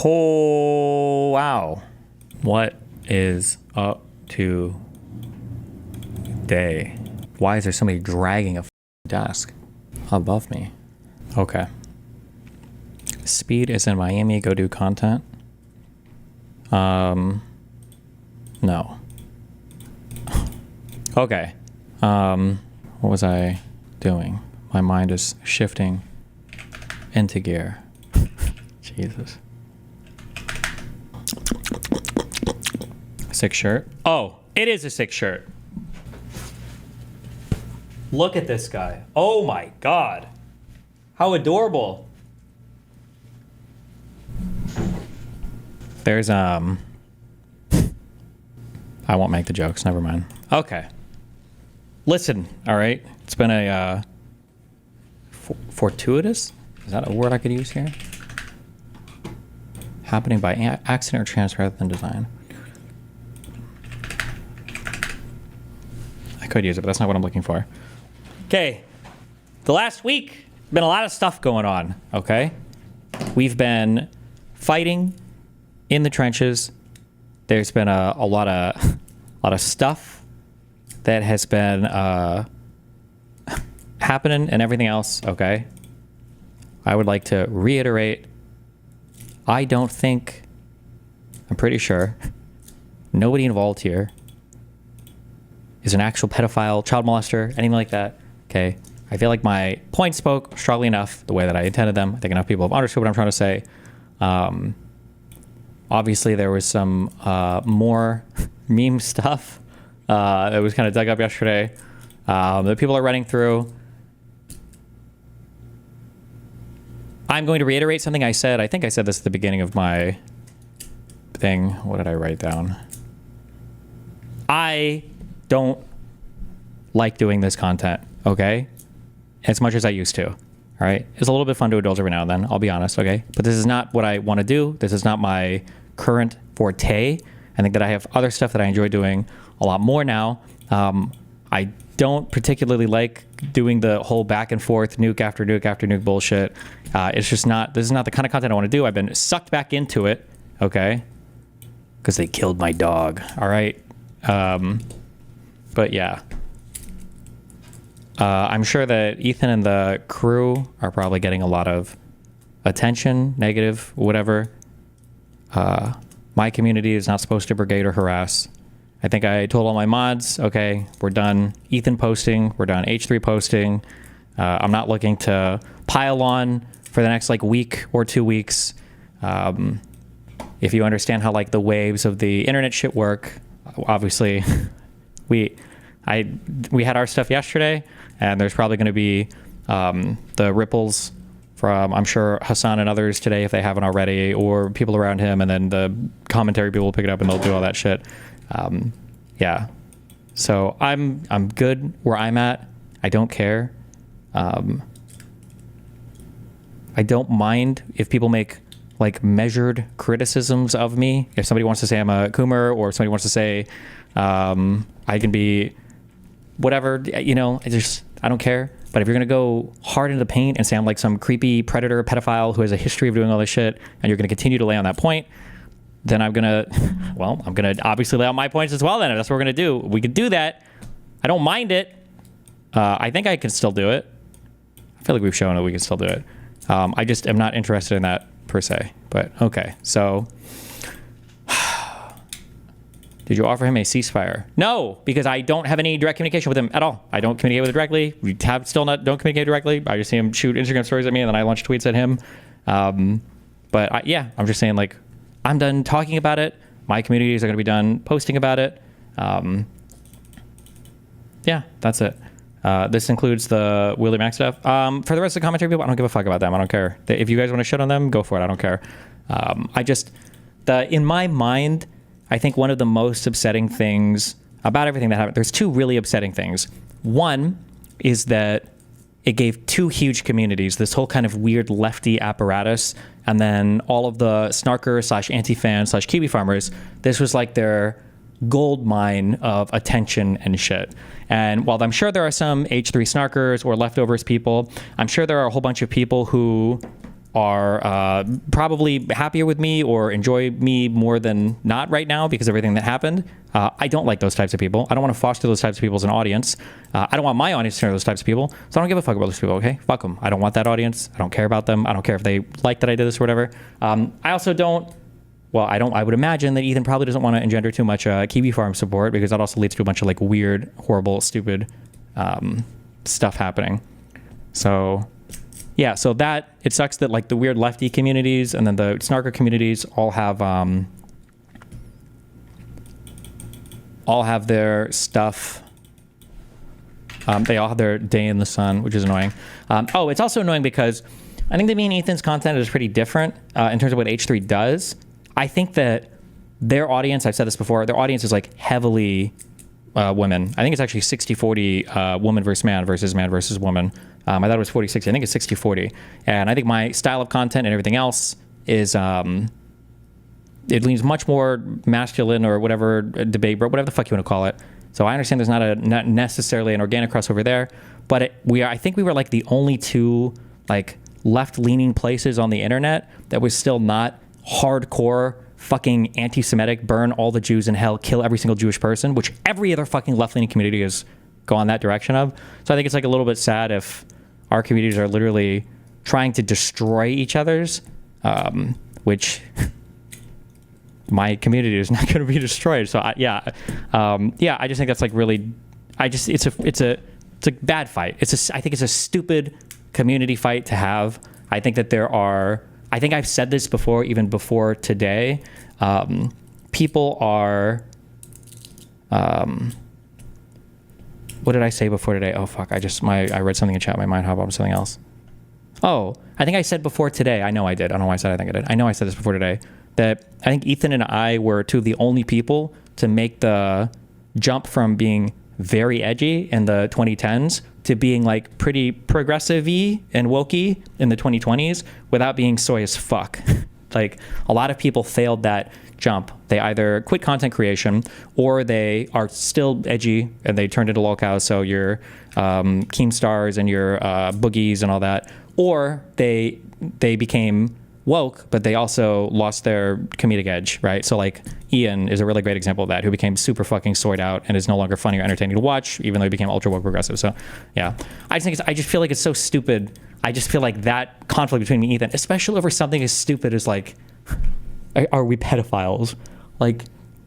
Oh, wow. What is up today? Why is there somebody dragging a desk above me? Okay. Speed is in Miami. Go do content. No. Okay. What was I doing? My mind is shifting into gear. Jesus. Sick shirt. Oh, it is a sick shirt. Look at this guy. Oh my God. How adorable. There's, I won't make the jokes. Never mind. Okay. Listen, all right. It's been a, fortuitous? Is that a word I could use here? Happening by accident or chance rather than design. I could use it, but that's not what I'm looking for. Okay. The last week, been a lot of stuff going on, okay? We've been fighting in the trenches. There's been a lot of stuff that has been happening and everything else, okay? I would like to reiterate, I don't think, I'm pretty sure, nobody involved here is an actual pedophile, child molester, anything like that, okay? I feel like my points spoke strongly enough the way that I intended them. I think enough people have understood what I'm trying to say. Obviously, there was some more meme stuff that was kind of dug up yesterday that people are running through. I'm going to reiterate something I said. I think I said this at the beginning of my thing. What did I write down? I don't like doing this content, okay? As much as I used to, all right? It's a little bit fun to indulge every now and then, I'll be honest, okay? But this is not what I want to do. This is not my current forte. I think that I have other stuff that I enjoy doing a lot more now. I don't particularly like doing the whole back and forth nuke after nuke after nuke bullshit. It's just not, this is not the kind of content I want to do. I've been sucked back into it, okay? Because they killed my dog, all right? But yeah. I'm sure that Ethan and the crew are probably getting a lot of attention, negative, whatever. My community is not supposed to brigade or harass. I think I told all my mods, okay, we're done Ethan posting, we're done H3 posting. I'm not looking to pile on for the next like week or 2 weeks. If you understand how like the waves of the internet shit work, obviously we had our stuff yesterday, and there's probably going to be the ripples from, I'm sure, Hassan and others today if they haven't already, or people around him, and then the commentary people will pick it up and they'll do all that shit. Yeah. So I'm good where I'm at. I don't care. I don't mind if people make like measured criticisms of me. If somebody wants to say I'm a coomer, or somebody wants to say I can be whatever, you know, I don't care. But if you're going to go hard into the paint and say I'm like some creepy predator, pedophile who has a history of doing all this shit, and you're going to continue to lay on that point, then I'm going to obviously lay out my points as well then. If that's what we're going to do. We could do that. I don't mind it. I think I can still do it. I feel like we've shown that we can still do it. I just am not interested in that per se. But okay, so did you offer him a ceasefire? No, because I don't have any direct communication with him at all. I don't communicate with him directly. We don't communicate directly. I just see him shoot Instagram stories at me, and then I launch tweets at him. But yeah, I'm just saying, like, I'm done talking about it. My communities are going to be done posting about it. Yeah, that's it. This includes the Willie Mac stuff. For the rest of the commentary people, I don't give a fuck about them. I don't care. If you guys want to shit on them, go for it. I don't care. In my mind, I think one of the most upsetting things about everything that happened, there's two really upsetting things. One is that it gave two huge communities this whole kind of weird lefty apparatus, and then all of the snarkers / anti-fans / Kiwi farmers, this was like their gold mine of attention and shit. And while I'm sure there are some H3 snarkers or leftovers people, I'm sure there are a whole bunch of people who are probably happier with me or enjoy me more than not right now because of everything that happened. I don't like those types of people. I don't want to foster those types of people as an audience. I don't want my audience to know those types of people, so I don't give a fuck about those people, okay? Fuck them. I don't want that audience. I don't care about them. I don't care if they like that I did this or whatever. I also don't, well, I would imagine that Ethan probably doesn't want to engender too much Kiwi Farm support because that also leads to a bunch of like weird, horrible, stupid stuff happening. So yeah, so that, it sucks that like the weird lefty communities and then the snarker communities all have their stuff. They all have their day in the sun, which is annoying. Oh, it's also annoying because I think that me and Ethan's content is pretty different in terms of what H3 does. I think that their audience, I've said this before, their audience is like heavily women. I think it's actually 60-40 woman versus man versus woman. I thought it was 40-60. I think it's 60-40. And I think my style of content and everything else is, it leans much more masculine or whatever, debate, whatever the fuck you want to call it. So I understand there's not necessarily an organic crossover there, but I think we were like the only two like left-leaning places on the internet that was still not hardcore fucking anti-Semitic, burn all the Jews in hell, kill every single Jewish person, which every other fucking left-leaning community has gone that direction of. So I think it's like a little bit sad if our communities are literally trying to destroy each other's, which my community is not going to be destroyed. So I just think that's like really, it's a bad fight. I think it's a stupid community fight to have. I think that I think I've said this before, even before today. People are, what did I say before today? Oh fuck! I read something in chat. My mind hopped on something else. Oh, I think I said before today. I know I did. I don't know why I said I think I did. I know I said this before today. That I think Ethan and I were two of the only people to make the jump from being very edgy in the 2010s to being like pretty progressive-y and wokey in the 2020s without being soy as fuck. Like a lot of people failed that jump. They either quit content creation or they are still edgy and they turned into lolcows. So your Keemstars and your boogies and all that, or they became woke, but they also lost their comedic edge, right? So like Ian is a really great example of that, who became super fucking soyed out and is no longer funny or entertaining to watch, even though he became ultra woke progressive. So yeah, I just feel like it's so stupid. I just feel like that conflict between me and Ethan, especially over something as stupid as like, are we pedophiles? Like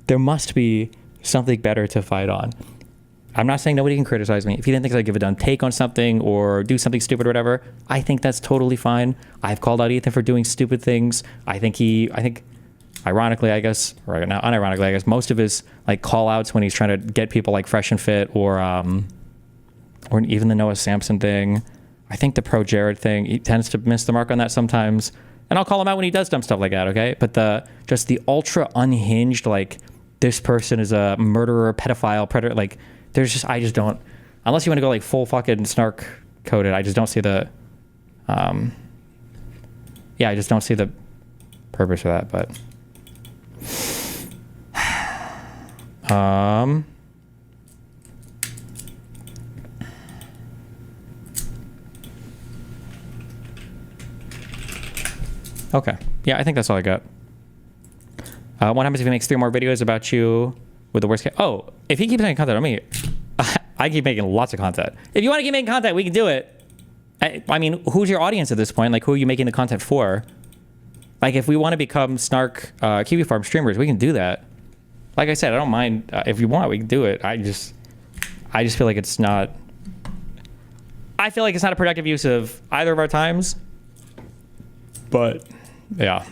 there must be something better to fight on. I'm not saying nobody can criticize me. If you didn't think I'd give a dumb take on something or do something stupid or whatever, I think that's totally fine. I've called out Ethan for doing stupid things. I think ironically, I guess, or not unironically, I guess, most of his like call outs when he's trying to get people like fresh and fit or even the Noah Sampson thing. I think the pro Jared thing, he tends to miss the mark on that sometimes. And I'll call him out when he does dumb stuff like that, okay? But the ultra unhinged, like, this person is a murderer, pedophile, predator, like, I just don't, unless you want to go like full fucking snark coded, I just don't see the, I just don't see the purpose for that, but, okay. Yeah, I think that's all I got. What happens if he makes 3 more videos about you with the worst case? Oh, if he keeps making content on me, I keep making lots of content. If you want to keep making content, we can do it. I mean, who's your audience at this point? Like, who are you making the content for? Like, if we want to become snark Kiwi Farm streamers, we can do that. Like I said, I don't mind. If you want, we can do it. I just feel like it's not... I feel like it's not a productive use of either of our times. But, yeah.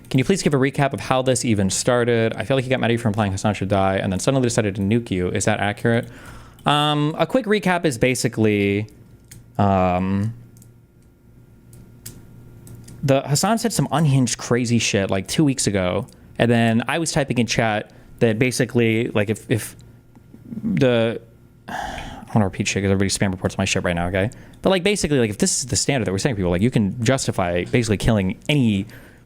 Can you please give a recap of how this even started? I feel like you got mad at you for implying Hassan should die and then suddenly decided to nuke you. Is that accurate? A quick recap is basically... Hassan said some unhinged crazy shit like 2 weeks ago. And then I was typing in chat that basically, like, if the... I want to repeat shit because everybody spam reports my shit right now, okay? But, like, basically, like, if this is the standard that we're saying to people, like, you can justify basically killing any...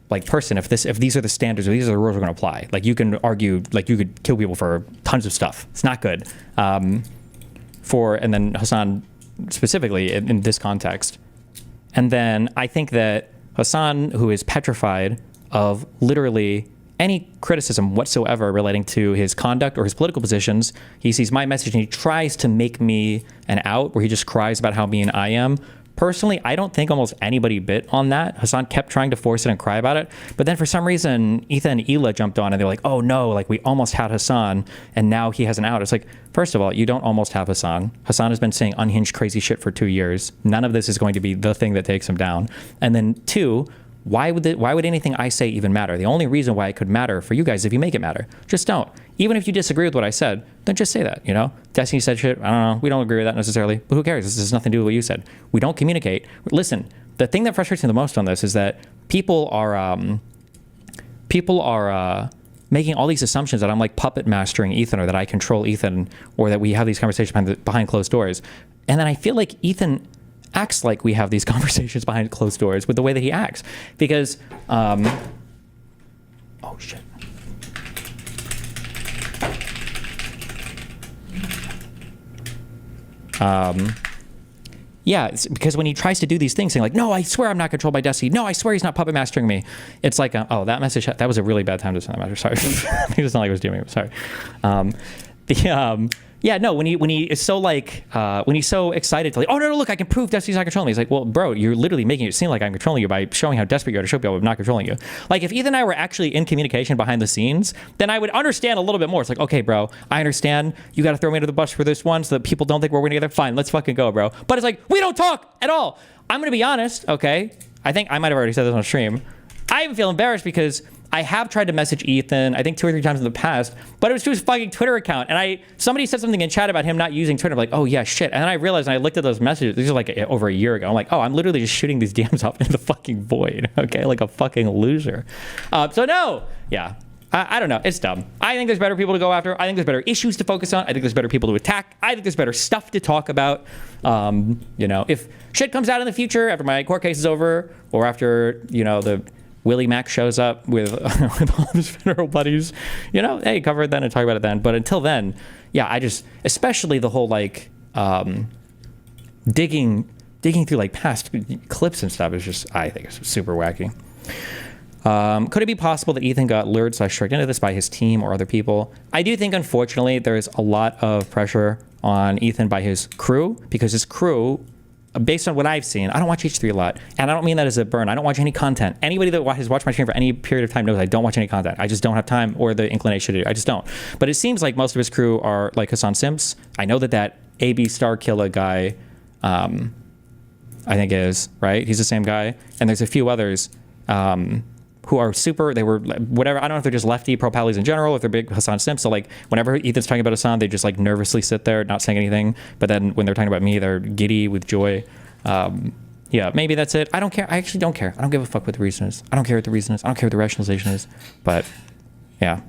like person, if these are the standards or these are the rules we're going to apply, like you can argue, like you could kill people for tons of stuff. It's not good. And then Hassan specifically in this context And then I think that Hassan, who is petrified of literally any criticism whatsoever relating to his conduct or his political positions, he sees my message and he tries to make me an out, where he just cries about how mean I am. Personally, I don't think almost anybody bit on that. Hassan kept trying to force it and cry about it. But then for some reason, Ethan and Hila jumped on and they're like, oh no, like we almost had Hassan and now he has an out. It's like, first of all, you don't almost have Hassan. Hassan has been saying unhinged crazy shit for 2 years. None of this is going to be the thing that takes him down. And then two, why would anything I say even matter? The only reason why it could matter for you guys is if you make it matter. Just don't. Even if you disagree with what I said, then just say that, you know? Destiny said shit. I don't know. We don't agree with that necessarily. But who cares? This has nothing to do with what you said. We don't communicate. Listen, the thing that frustrates me the most on this is that people are making all these assumptions that I'm like puppet mastering Ethan, or that I control Ethan, or that we have these conversations behind closed doors. And then I feel like Ethan acts like we have these conversations behind closed doors with the way that he acts. Because, oh shit. Yeah, it's because when he tries to do these things, saying like, no, I swear I'm not controlled by Destiny. No, I swear he's not puppet mastering me. It's like, oh, that message, that was a really bad time to send that message. Sorry. It's not like I was doing it. Sorry. Yeah, no, when he is so like, when he's so excited to like, oh, no, look, I can prove Destiny's not controlling me. He's like, well, bro, you're literally making it seem like I'm controlling you by showing how desperate you are to show people I'm not controlling you. Like, if Ethan and I were actually in communication behind the scenes, then I would understand a little bit more. It's like, okay, bro, I understand. You got to throw me under the bus for this one so that people don't think we're working together. Fine, let's fucking go, bro. But it's like, we don't talk at all. I'm going to be honest, okay? I think I might have already said this on stream. I even feel embarrassed because I have tried to message Ethan, I think 2 or 3 times in the past, but it was to his fucking Twitter account. And somebody said something in chat about him not using Twitter. I'm like, oh yeah, shit. And then I realized, and I looked at those messages, these are like over a year ago. I'm like, oh, I'm literally just shooting these DMs off into the fucking void. Okay, like a fucking loser. So no, yeah. I don't know. It's dumb. I think there's better people to go after. I think there's better issues to focus on. I think there's better people to attack. I think there's better stuff to talk about. You know, if shit comes out in the future after my court case is over, or after, you know, the Willie Mac shows up with all of his federal buddies, you know, hey, cover it then and talk about it then. But until then, yeah, I just, especially the whole like digging through like past clips and stuff is just, I think it's super wacky. Could it be possible that Ethan got lured / tricked into this by his team or other people? I do think, unfortunately, there's a lot of pressure on Ethan by his crew, because his crew, based on what I've seen, I don't watch H3 a lot, and I don't mean that as a burn. I don't watch any content. Anybody that has watched my stream for any period of time knows I don't watch any content. I just don't have time or the inclination to do. I just don't. But it seems like most of his crew are like Hassan simps. I know that AB Star Killer guy, I think is, right? He's the same guy. And there's a few others who are super, they were whatever, I don't know if they're just lefty pro-pallies in general, if they're big Hassan simps. So like whenever Ethan's talking about Hassan, they just like nervously sit there not saying anything. But then when they're talking about me, they're giddy with joy. Yeah, maybe that's it. I don't care. I actually don't care. I don't give a fuck what the reason is. I don't care what the reason is. I don't care what the rationalization is. But yeah.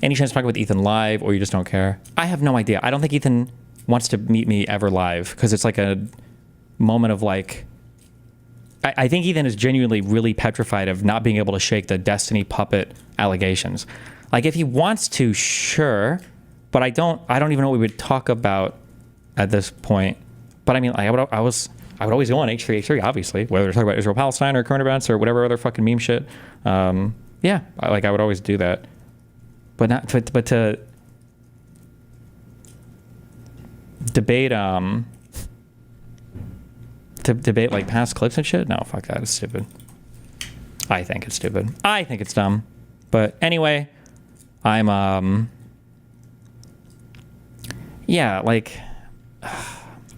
Any chance to talk with Ethan live, or you just don't care? I have no idea. I don't think Ethan wants to meet me ever live, because it's like a moment of like, I think Ethan is genuinely really petrified of not being able to shake the Destiny puppet allegations. Like if he wants to, sure, but I don't even know what we would talk about at this point. But I mean, I would always go on H3, obviously, whether we're talking about Israel-Palestine or current events or whatever other fucking meme shit. Yeah, I would always do that. But to debate like past clips and shit, no, fuck that, it's stupid. I think it's stupid. I think it's dumb. But anyway, I'm yeah, like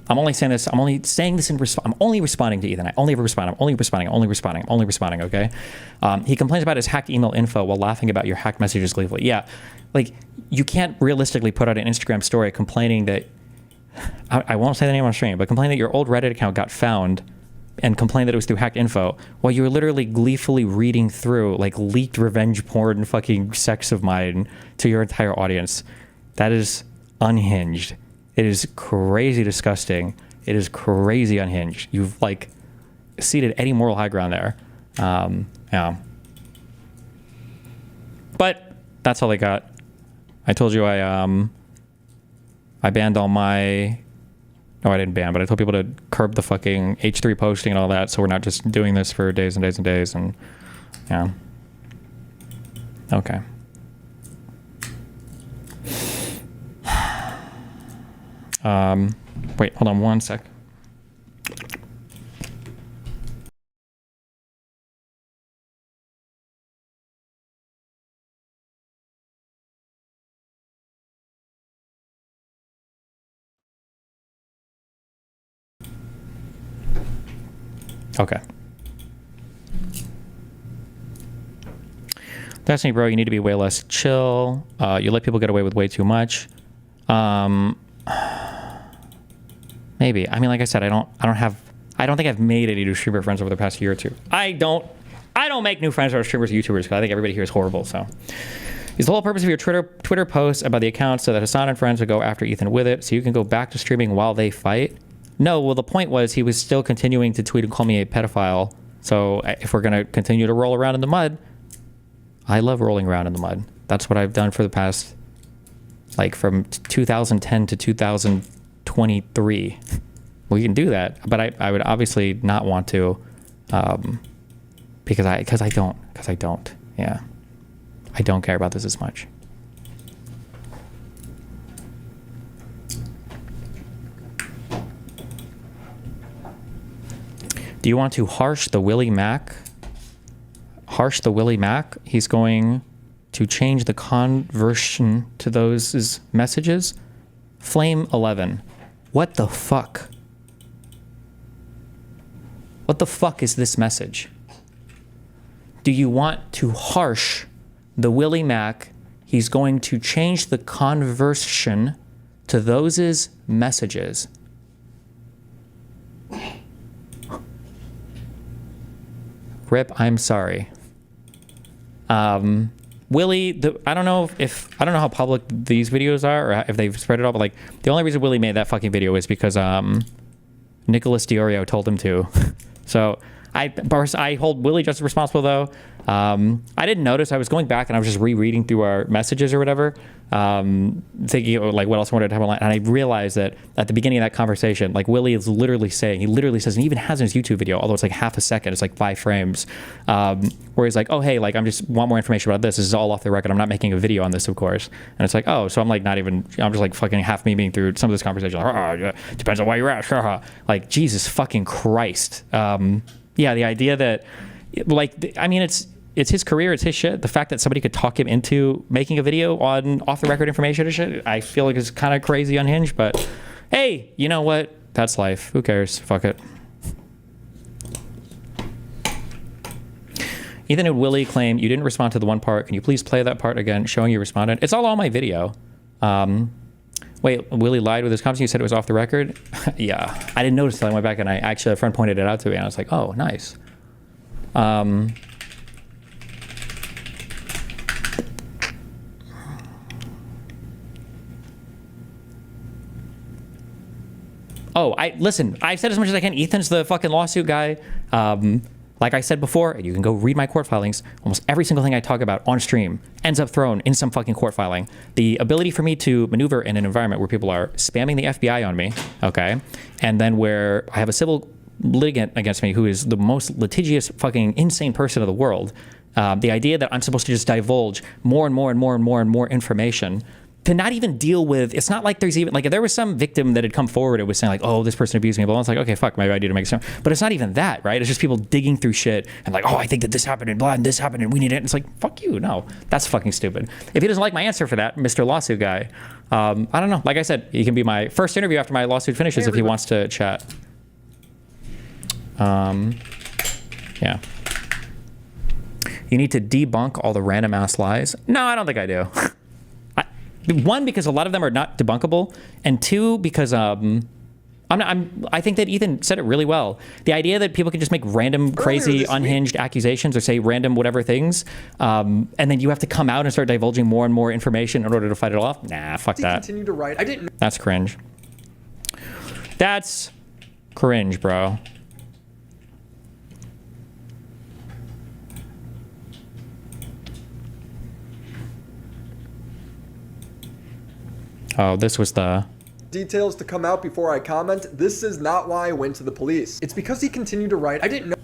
I'm only saying this. I'm only saying this in response. I'm only responding to Ethan. I only ever respond. I'm only responding. Okay. He complains about his hacked email info while laughing about your hacked messages gleefully. Yeah, like you can't realistically put out an Instagram story complaining that I won't say the name on stream, but complaining that your old Reddit account got found and complain that it was through hacked info while you were literally gleefully reading through like leaked revenge porn fucking sex of mine to your entire audience. That is unhinged. It is crazy disgusting. It is crazy unhinged. You've like ceded any moral high ground there. Yeah. But That's all they got. I told you I banned all my... No, I didn't ban, but I told people to curb the fucking H3 posting and all that, so we're not just doing this for days and days and days, and yeah. Okay. Wait, hold on one sec. Okay. Destiny, bro, you need to be way less chill. You let people get away with way too much. Maybe. I mean, like I said, I don't think I've made any new streamer friends over the past year or two. I don't make new friends or streamers or YouTubers because I think everybody here is horrible. So, is the whole purpose of your Twitter posts about the account so that Hassan and friends would go after Ethan with it, so you can go back to streaming while they fight? No. Well, the point was he was still continuing to tweet and call me a pedophile. So if we're gonna continue to roll around in the mud, I love rolling around in the mud. That's what I've done for the past, like, from 2010 to 2023. We can do that, but I would obviously not want to, because I don't. Yeah, I don't care about this as much. Do you want to harsh the Willie Mac? Harsh the Willie Mac? He's going to change the conversion to those messages. Flame 11. What the fuck? What the fuck is this message? Do you want to harsh the Willie Mac? He's going to change the conversion to those messages. Rip, I'm sorry. Willie, I don't know how public these videos are or if they've spread it all, but like the only reason Willie made that fucking video is because Nicholas Diorio told him to. So I hold Willie just responsible though. I didn't notice. I was going back and I was just rereading through our messages or whatever, thinking like what else I wanted to have online. And I realized that at the beginning of that conversation, like Willie is literally saying, he literally says, and he even has in his YouTube video, although it's like half a second, it's like 5 frames, where he's like, oh, hey, like I'm just want more information about this. This is all off the record. I'm not making a video on this, of course. And it's like, oh, so I'm like not even, I'm just like fucking half me being through some of this conversation. Like, depends on why you're at. Like, Jesus fucking Christ. Yeah, the idea that, like, I mean, it's his career, it's his shit. The fact that somebody could talk him into making a video on off-the-record information and shit, I feel like it's kind of crazy unhinged, but hey, you know what? That's life. Who cares? Fuck it. Ethan and Willie claim you didn't respond to the one part. Can you please play that part again, showing you responded? It's all on my video. Wait, Willie lied with his comments. You said it was off the record? Yeah. I didn't notice until I went back and a friend pointed it out to me and I was like, oh, nice. Oh, listen, I've said as much as I can. Ethan's the fucking lawsuit guy. Like I said before, you can go read my court filings. Almost every single thing I talk about on stream ends up thrown in some fucking court filing. The ability for me to maneuver in an environment where people are spamming the FBI on me, okay, and then where I have a civil litigant against me who is the most litigious fucking insane person of the world. The idea that I'm supposed to just divulge more and more and more and more and more information to not even deal with, it's not like there's even, like if there was some victim that had come forward, it was saying like, oh, this person abused me, but I was like, okay, fuck, maybe I need to make some, but it's not even that, right? It's just people digging through shit and like, oh, I think that this happened and blah, and this happened and we need it. And it's like, fuck you, no, that's fucking stupid. If he doesn't like my answer for that, Mr. Lawsuit guy, I don't know. Like I said, he can be my first interview after my lawsuit finishes if he wants to chat. Yeah. You need to debunk all the random ass lies. No, I don't think I do. One, because a lot of them are not debunkable, and two, because I think that Ethan said it really well. The idea that people can just make random, crazy, unhinged accusations or say random whatever things, and then you have to come out and start divulging more and more information in order to fight it off. Nah, fuck that. Continue to write. I didn't. That's cringe. That's cringe, bro. Oh, this was the... details to come out before I comment. This is not why I went to the police. It's because he continued to write. I didn't know.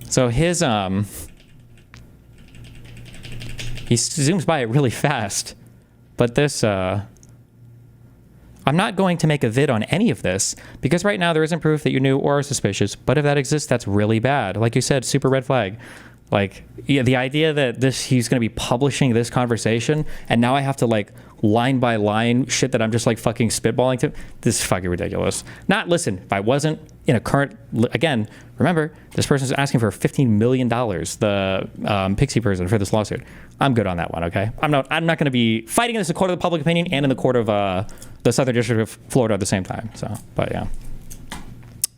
So his, he zooms by it really fast. But this, I'm not going to make a vid on any of this because right now there isn't proof that you knew or are suspicious. But if that exists, that's really bad. Like you said, super red flag. Like, yeah, the idea that he's going to be publishing this conversation and now I have to like line by line shit that I'm just like fucking spitballing to, this is fucking ridiculous. Listen, if I wasn't in a current, again, remember, this person's asking for $15 million, the Pixie person for this lawsuit. I'm good on that one, okay? I'm not going to be fighting this in the court of the public opinion and in the court of the Southern District of Florida at the same time. So, but yeah.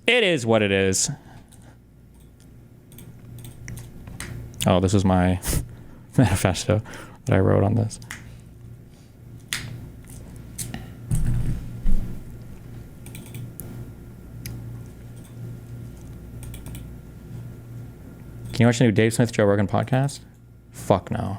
It is what it is. Oh, this is my manifesto that I wrote on this. Can you watch the new Dave Smith, Joe Rogan podcast? Fuck no.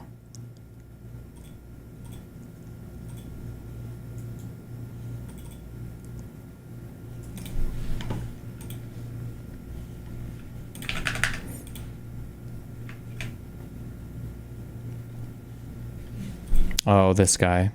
Oh, this guy.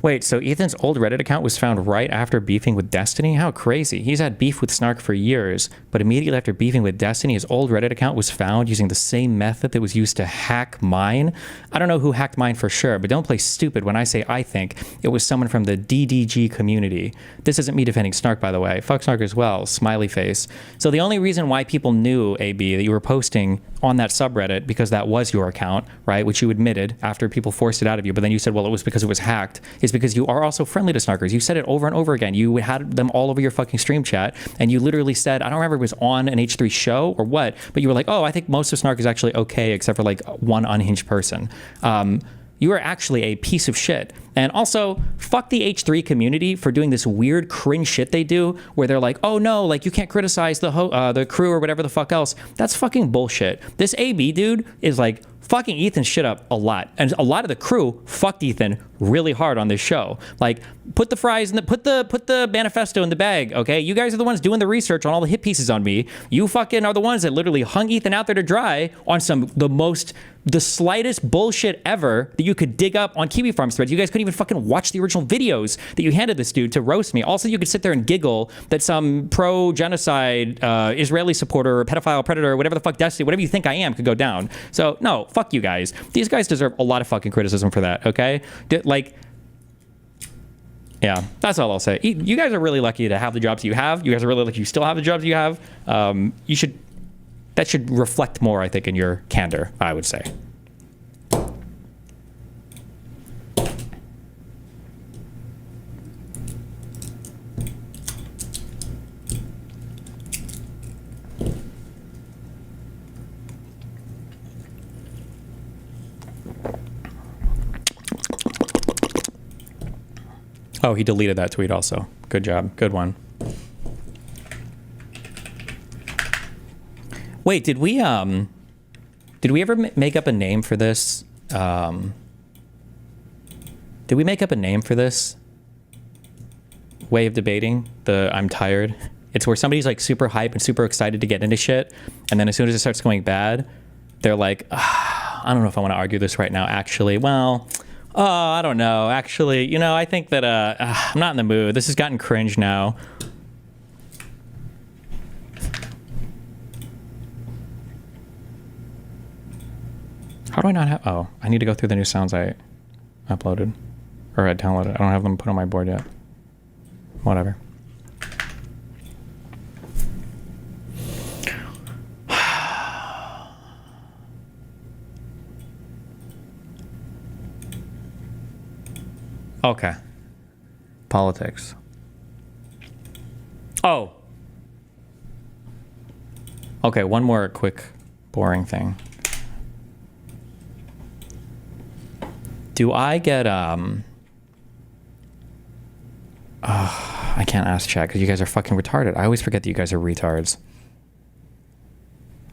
Wait, so Ethan's old Reddit account was found right after beefing with Destiny? How crazy. He's had beef with Snark for years, but immediately after beefing with Destiny, his old Reddit account was found using the same method that was used to hack mine. I don't know who hacked mine for sure, but don't play stupid when I say I think it was someone from the DDG community. This isn't me defending Snark, by the way. Fuck Snark as well. Smiley face. So the only reason why people knew, AB, that you were posting on that subreddit, because that was your account, right, which you admitted after people forced it out of you, but then you said, well, it was because it was hacked, is because you are also friendly to Snarkers. You said it over and over again. You had them all over your fucking stream chat, and you literally said, I don't remember if it was on an H3 show or what, but you were like, oh, I think most of Snark is actually okay, except for like one unhinged person. You are actually a piece of shit. And also, fuck the H3 community for doing this weird cringe shit they do where they're like, oh no, like you can't criticize the crew or whatever the fuck else. That's fucking bullshit. This AB dude is like fucking Ethan's shit up a lot. And a lot of the crew fucked Ethan really hard on this show. Like, put the fries in put the manifesto in the bag, okay? You guys are the ones doing the research on all the hit pieces on me. You fucking are the ones that literally hung Ethan out there to dry on the slightest bullshit ever that you could dig up on Kiwi Farms threads. You guys couldn't even fucking watch the original videos that you handed this dude to roast me. Also, you could sit there and giggle that some pro-genocide Israeli supporter or pedophile predator or whatever the fuck Destiny, whatever you think I am, could go down. So, no, fuck you guys. These guys deserve a lot of fucking criticism for that, okay? Yeah, that's all I'll say. You guys are really lucky to have the jobs you have. You guys are really lucky you still have the jobs you have. That should reflect more, I think, in your candor, I would say. Oh, he deleted that tweet also. Good job. Good one. Wait, did we ever make up a name for this? Did we make up a name for this way of debating? I'm tired. It's where somebody's like super hype and super excited to get into shit, and then as soon as it starts going bad, they're like, I don't know if I want to argue this right now, actually. Well, I don't know. Actually, you know, I think that I'm not in the mood. This has gotten cringe now. How do I not have... Oh, I need to go through the new sounds I uploaded. Or I downloaded. I don't have them put on my board yet. Whatever. Okay. Politics. Oh. Okay, one more quick, boring thing. Do I get, I can't ask chat because you guys are fucking retarded. I always forget that you guys are retards.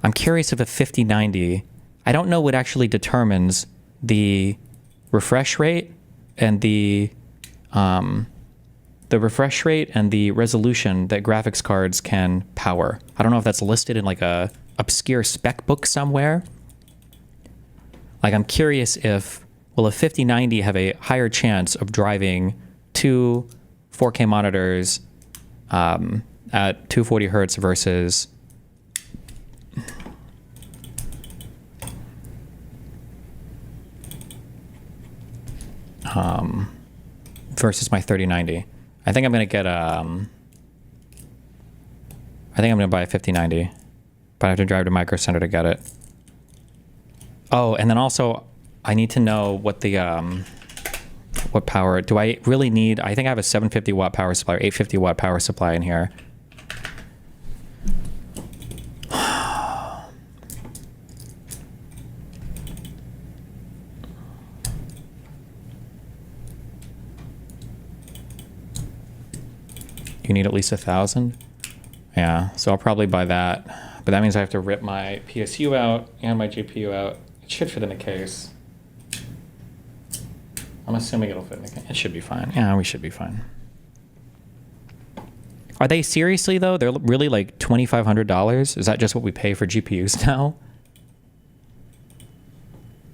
I'm curious if a 5090, I don't know what actually determines the refresh rate and the refresh rate and the resolution that graphics cards can power. I don't know if that's listed in like a obscure spec book somewhere. Like, I'm curious if, will a 5090 have a higher chance of driving two 4K monitors at 240 hertz versus versus my 3090. I think I'm gonna get I think I'm gonna buy a 5090, but I have to drive to Micro Center to get it. Oh, and then also I need to know what the what power do I really need. I think I have a 750 watt power supply or 850 watt power supply in here. You need at least 1,000. Yeah, so I'll probably buy that, but that means I have to rip my PSU out and my GPU out. It should fit in the case. I'm assuming it'll fit in the case. It should be fine. Yeah, we should be fine. Are they seriously though? They're really like $2,500? Is that just what we pay for GPUs now?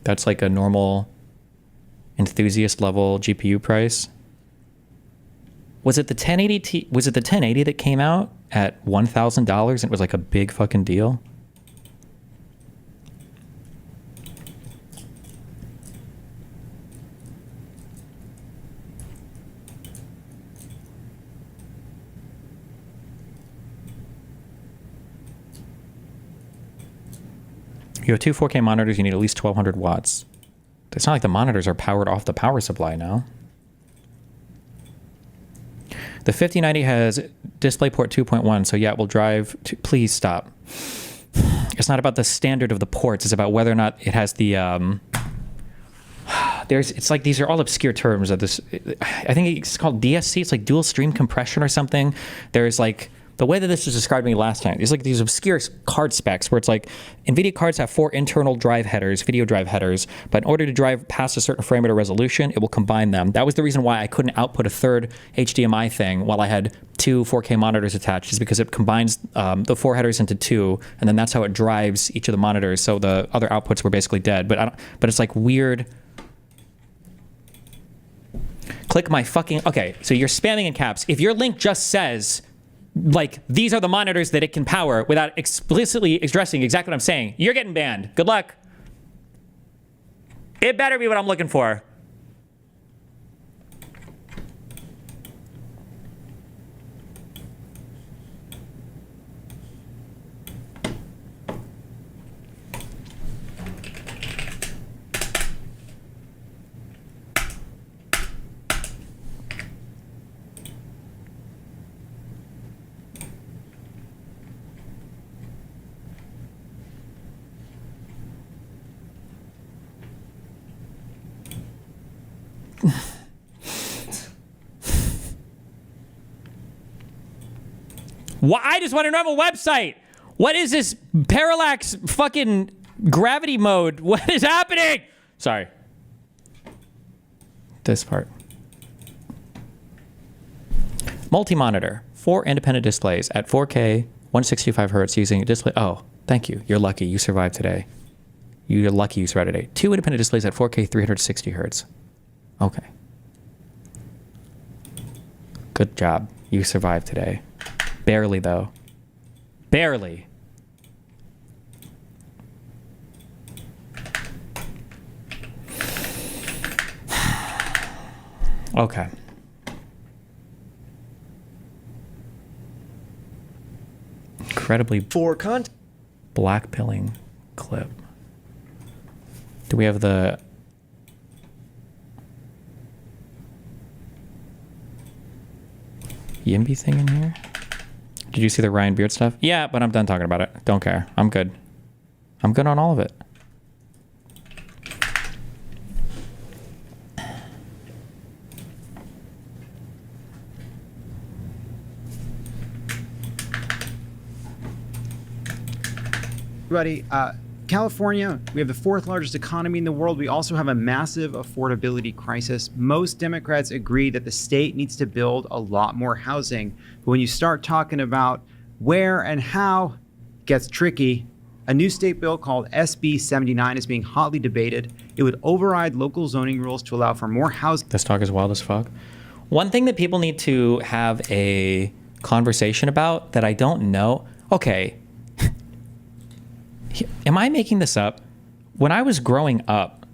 That's like a normal enthusiast level GPU price. Was it the 1080 was it the 1080 that came out at $1,000 and it was like a big fucking deal? You have two 4K monitors, you need at least 1,200 watts. It's not like the monitors are powered off the power supply now. The 5090 has DisplayPort 2.1, so yeah, it will drive to, please stop. It's not about the standard of the ports, it's about whether or not it has the, it's like these are all obscure terms of this. I think it's called DSC, it's like dual stream compression or something. There's like, the way that this was described to me last time, is like these obscure card specs where it's like NVIDIA cards have 4 internal drive headers, video drive headers, but in order to drive past a certain frame rate or resolution, it will combine them. That was the reason why I couldn't output a third HDMI thing while I had 2 4K monitors attached, is because it combines the 4 headers into 2, and then that's how it drives each of the monitors. So the other outputs were basically dead. But it's like weird. Click my fucking, okay, so you're spamming in caps. If your link just says, like, these are the monitors that it can power without explicitly addressing exactly what I'm saying, you're getting banned. Good luck. It better be what I'm looking for. Why? I just want a normal website. What is this parallax fucking gravity mode? What is happening? Sorry. This part. Multi-monitor. 4 independent displays at 4K, 165 hertz using a display. Oh, thank you. You're lucky. You survived today. You're lucky you survived today. 2 independent displays at 4K, 360 hertz. Okay. Good job. You survived today. Barely, though. Barely. Okay. Incredibly For content. black pilling clip. Do we have the... Yimby thing in here? Did you see the Ryan Beard stuff? Yeah, but I'm done talking about it. Don't care. I'm good. I'm good on all of it. Everybody, California, we have the fourth largest economy in the world. We also have a massive affordability crisis. Most Democrats agree that the state needs to build a lot more housing. But when you start talking about where and how, it gets tricky. A new state bill called SB 79 is being hotly debated. It would override local zoning rules to allow for more housing. This talk is wild as fuck. One thing that people need to have a conversation about that I don't know. Okay. Am I making this up? When I was growing up,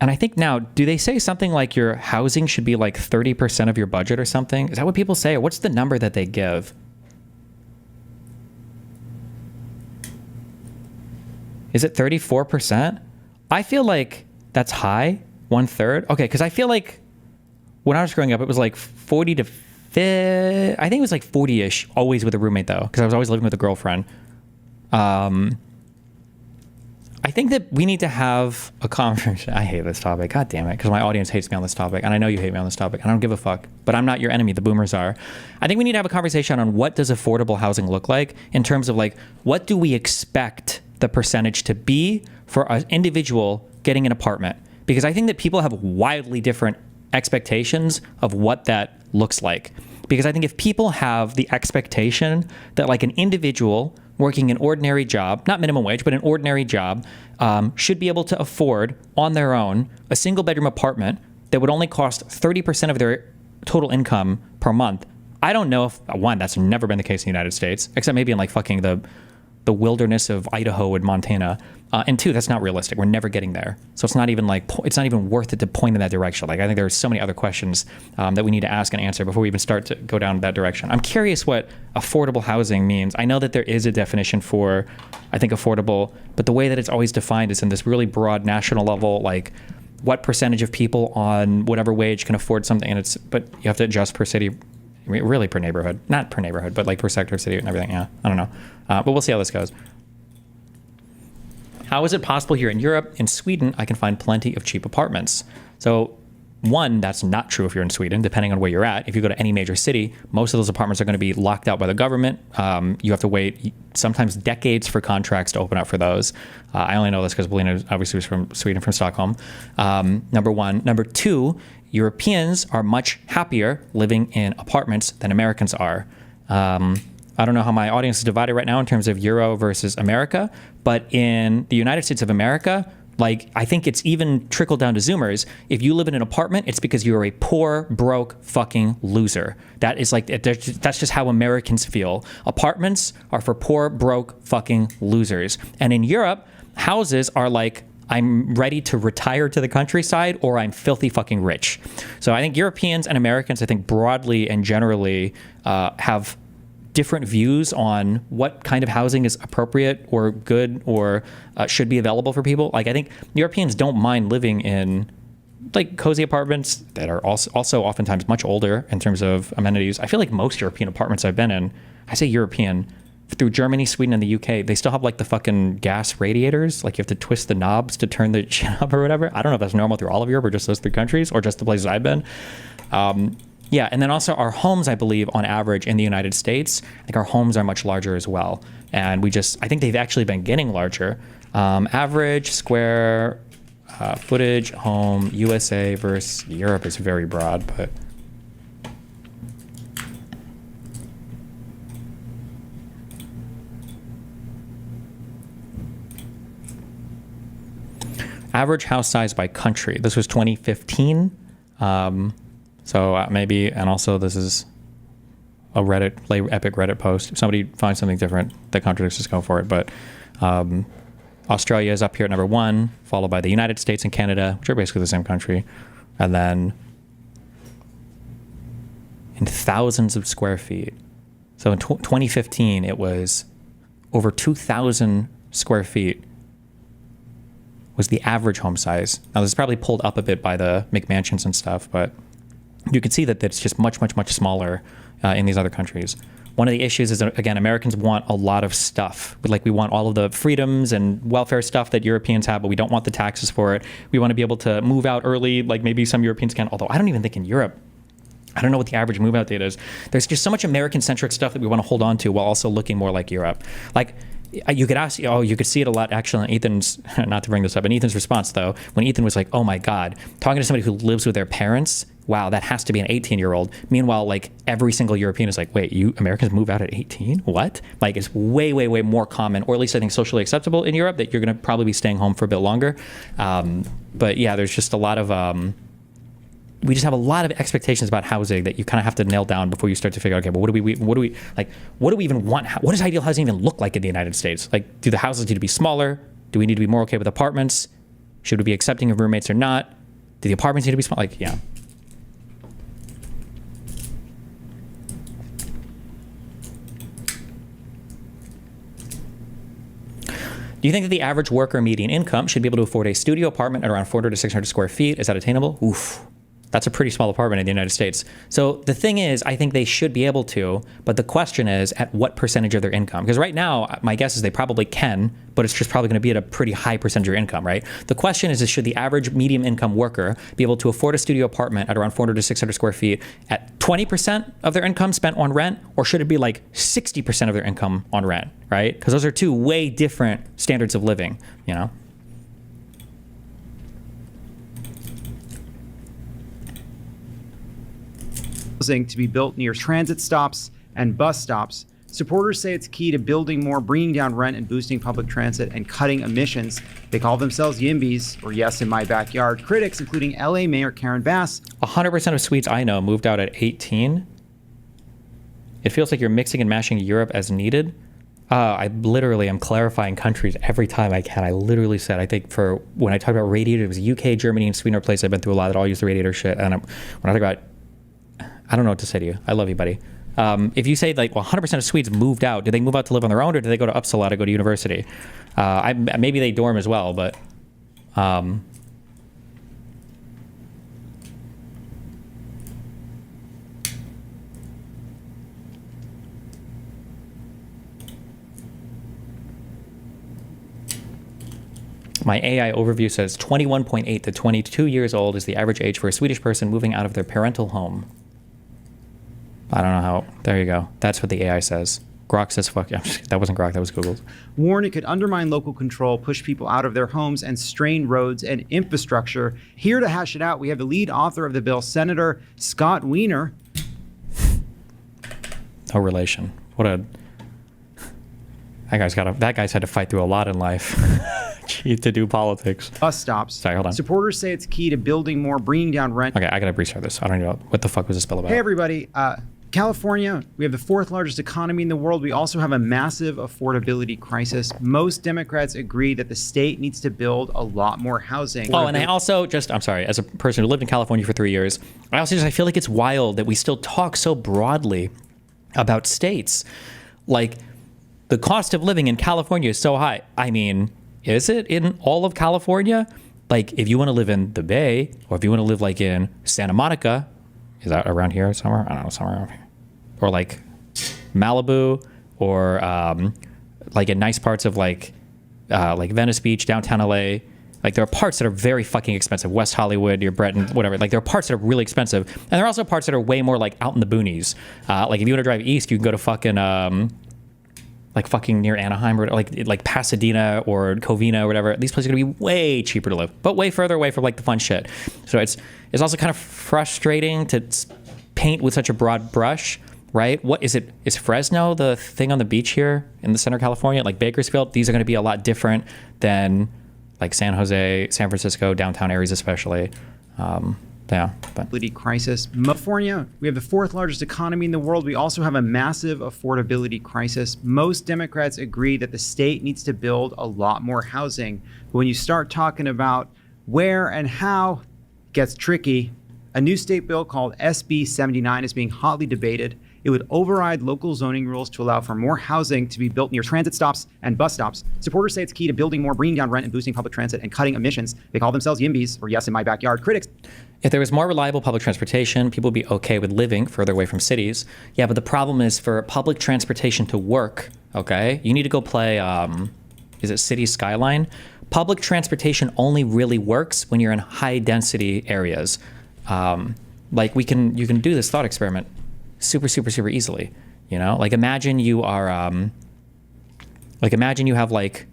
and I think now, do they say something like your housing should be like 30% of your budget or something? Is that what people say? Or what's the number that they give? Is it 34%? I feel like that's high, 1/3. Okay, because I feel like when I was growing up, it was like 40 to 50. I think it was like 40-ish, always with a roommate though, because I was always living with a girlfriend. I think that we need to have a conversation. I hate this topic. God damn it. Because my audience hates me on this topic. And I know you hate me on this topic. I don't give a fuck. But I'm not your enemy. The boomers are. I think we need to have a conversation on what does affordable housing look like in terms of like, what do we expect the percentage to be for an individual getting an apartment? Because I think that people have wildly different expectations of what that looks like. Because I think if people have the expectation that like an individual working an ordinary job, not minimum wage, but an ordinary job, should be able to afford on their own a single bedroom apartment that would only cost 30% of their total income per month. I don't know if, one, that's never been the case in the United States, except maybe in like fucking the wilderness of Idaho and Montana. And two, that's not realistic. We're never getting there. So it's not even like, it's not even worth it to point in that direction. Like I think there are so many other questions that we need to ask and answer before we even start to go down that direction. I'm curious what affordable housing means. I know that there is a definition for, I think, affordable, but the way that it's always defined is in this really broad national level, like what percentage of people on whatever wage can afford something. And but you have to adjust per city, really per neighborhood, not per neighborhood, but like per sector of city and everything. Yeah, I don't know. But we'll see how this goes. How is it possible here in Europe? In Sweden, I can find plenty of cheap apartments. So one, that's not true if you're in Sweden, depending on where you're at. If you go to any major city, most of those apartments are going to be locked out by the government. You have to wait sometimes decades for contracts to open up for those. I only know this because Belina obviously was from Sweden, from Stockholm. Number one. Number two, Europeans are much happier living in apartments than Americans are. I don't know how my audience is divided right now in terms of Euro versus America, but in the United States of America, like I think it's even trickled down to Zoomers. If you live in an apartment, it's because you are a poor, broke, fucking loser. That is like, that's just how Americans feel. Apartments are for poor, broke, fucking losers. And in Europe, houses are like, I'm ready to retire to the countryside or I'm filthy fucking rich. So I think Europeans and Americans, I think broadly and generally have different views on what kind of housing is appropriate or good or should be available for people. Like I think Europeans don't mind living in like cozy apartments that are also oftentimes much older in terms of amenities. I feel like most European apartments I've been in, I say European, through Germany, Sweden, and the UK, they still have like the fucking gas radiators. Like you have to twist the knobs to turn the shit up or whatever. I don't know if that's normal through all of Europe or just those three countries or just the places I've been. Yeah, and then also our homes, I believe, on average in the United States, I think our homes are much larger as well. And I think they've actually been getting larger. Average square footage home USA versus Europe is very broad, but average house size by country. This was 2015. So maybe, and also this is a epic Reddit post. If somebody finds something different that contradicts, just go for it. But Australia is up here at number 1, followed by the United States and Canada, which are basically the same country. And then in thousands of square feet. So in 2015, it was over 2,000 square feet was the average home size. Now this is probably pulled up a bit by the McMansions and stuff, but you can see that it's just much, much, much smaller in these other countries. One of the issues is that, again, Americans want a lot of stuff. We want all of the freedoms and welfare stuff that Europeans have, but we don't want the taxes for it. We want to be able to move out early, like maybe some Europeans can, although I don't even think in Europe, I don't know what the average move out date is. There's just so much American-centric stuff that we want to hold on to while also looking more like Europe. Like, You could ask, you could see it a lot actually in Ethan's, not to bring this up, in Ethan's response though, when Ethan was like, oh my God, talking to somebody who lives with their parents, wow, that has to be an 18-year-old. Meanwhile, like every single European is like, wait, you Americans move out at 18? What? Like it's way, way, way more common, or at least I think socially acceptable in Europe, that you're going to probably be staying home for a bit longer. But yeah, there's just a lot of, we just have a lot of expectations about housing that you kind of have to nail down before you start to figure out, okay, but what do we even want? What does ideal housing even look like in the United States? Like, do the houses need to be smaller? Do we need to be more okay with apartments? Should we be accepting of roommates or not? Do the apartments need to be small? Like, yeah. Do you think that the average worker median income should be able to afford a studio apartment at around 400 to 600 square feet? Is that attainable? Oof. That's a pretty small apartment in the United States. So the thing is, I think they should be able to, but the question is at what percentage of their income? Because right now, my guess is they probably can, but it's just probably going to be at a pretty high percentage of your income, right? The question is should the average medium income worker be able to afford a studio apartment at around 400 to 600 square feet at 20% of their income spent on rent? Or should it be like 60% of their income on rent, right? Because those are two way different standards of living, you know? Housing to be built near transit stops and bus stops. Supporters say it's key to building more, bringing down rent and boosting public transit and cutting emissions. They call themselves YIMBYs, or Yes in My Backyard. Critics, including LA Mayor Karen Bass. 100% of Swedes I know moved out at 18. It feels like you're mixing and mashing Europe as needed. I literally am clarifying countries every time I can. I literally said, I think for when I talked about radiator, it was UK, Germany, and Sweden are places I've been through a lot that all use the radiator shit. And when I talk about, I don't know what to say to you. I love you, buddy. If you say like, well, 100% of Swedes moved out, did they move out to live on their own, or did they go to Uppsala to go to university? Maybe they dorm as well, but my AI overview says 21.8 to 22 years old is the average age for a Swedish person moving out of their parental home. I don't know how. There you go. That's what the AI says. Grok says fuck. Yeah, that wasn't Grok. That was Google's. Warn it could undermine local control, push people out of their homes, and strain roads and infrastructure. Here to hash it out, we have the lead author of the bill, Senator Scott Wiener. No relation. What a. That guy's had to fight through a lot in life to do politics. Bus stops. Sorry, hold on. Supporters say it's key to building more, bringing down rent. Okay, I gotta restart this. I don't know what the fuck was this bill about. Hey everybody. California, we have the fourth largest economy in the world. We also have a massive affordability crisis. Most Democrats agree that the state needs to build a lot more housing. Oh, and I also I'm sorry, as a person who lived in California for 3 years, I feel like it's wild that we still talk so broadly about states. Like, the cost of living in California is so high. I mean, is it in all of California? Like, if you want to live in the Bay, or if you want to live like in Santa Monica, is that around here somewhere? I don't know, somewhere around here. Or like Malibu, or like in nice parts of like Venice Beach, downtown LA. Like, there are parts that are very fucking expensive. West Hollywood, your Breton, whatever. Like, there are parts that are really expensive. And there are also parts that are way more like out in the boonies. Like, if you want to drive east, you can go to fucking near Anaheim, or like Pasadena or Covina or whatever. These places are gonna be way cheaper to live, but way further away from like the fun shit. So it's also kind of frustrating to paint with such a broad brush, right? What is it? Is Fresno the thing on the beach here in the center of California, like Bakersfield? These are going to be a lot different than like San Jose, San Francisco, downtown areas especially. Yeah, but crisis. California, we have the fourth largest economy in the world. We also have a massive affordability crisis. Most Democrats agree that the state needs to build a lot more housing. But when you start talking about where and how, it gets tricky. A new state bill called SB 79 is being hotly debated. It would override local zoning rules to allow for more housing to be built near transit stops and bus stops. Supporters say it's key to building more, bringing down rent and boosting public transit and cutting emissions. They call themselves YIMBYs, or Yes in My Backyard. Critics. If there was more reliable public transportation, people would be okay with living further away from cities. Yeah, but the problem is for public transportation to work, okay, you need to go play, is it City Skyline? Public transportation only really works when you're in high density areas. Like, you can do this thought experiment super easily, you know? Like, imagine you are Like imagine you have like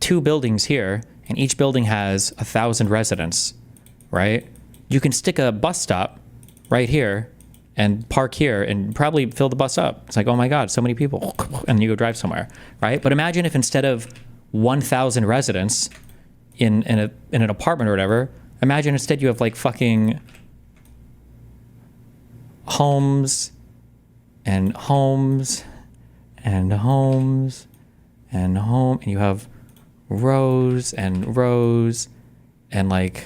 2 buildings here and each building has 1,000 residents, right? You can stick a bus stop right here and park here and probably fill the bus up. It's like, oh my God, so many people. And you go drive somewhere, right? But imagine if instead of 1,000 residents in an apartment or whatever, imagine instead you have like fucking homes and homes and homes and home, and you have rows and rows and like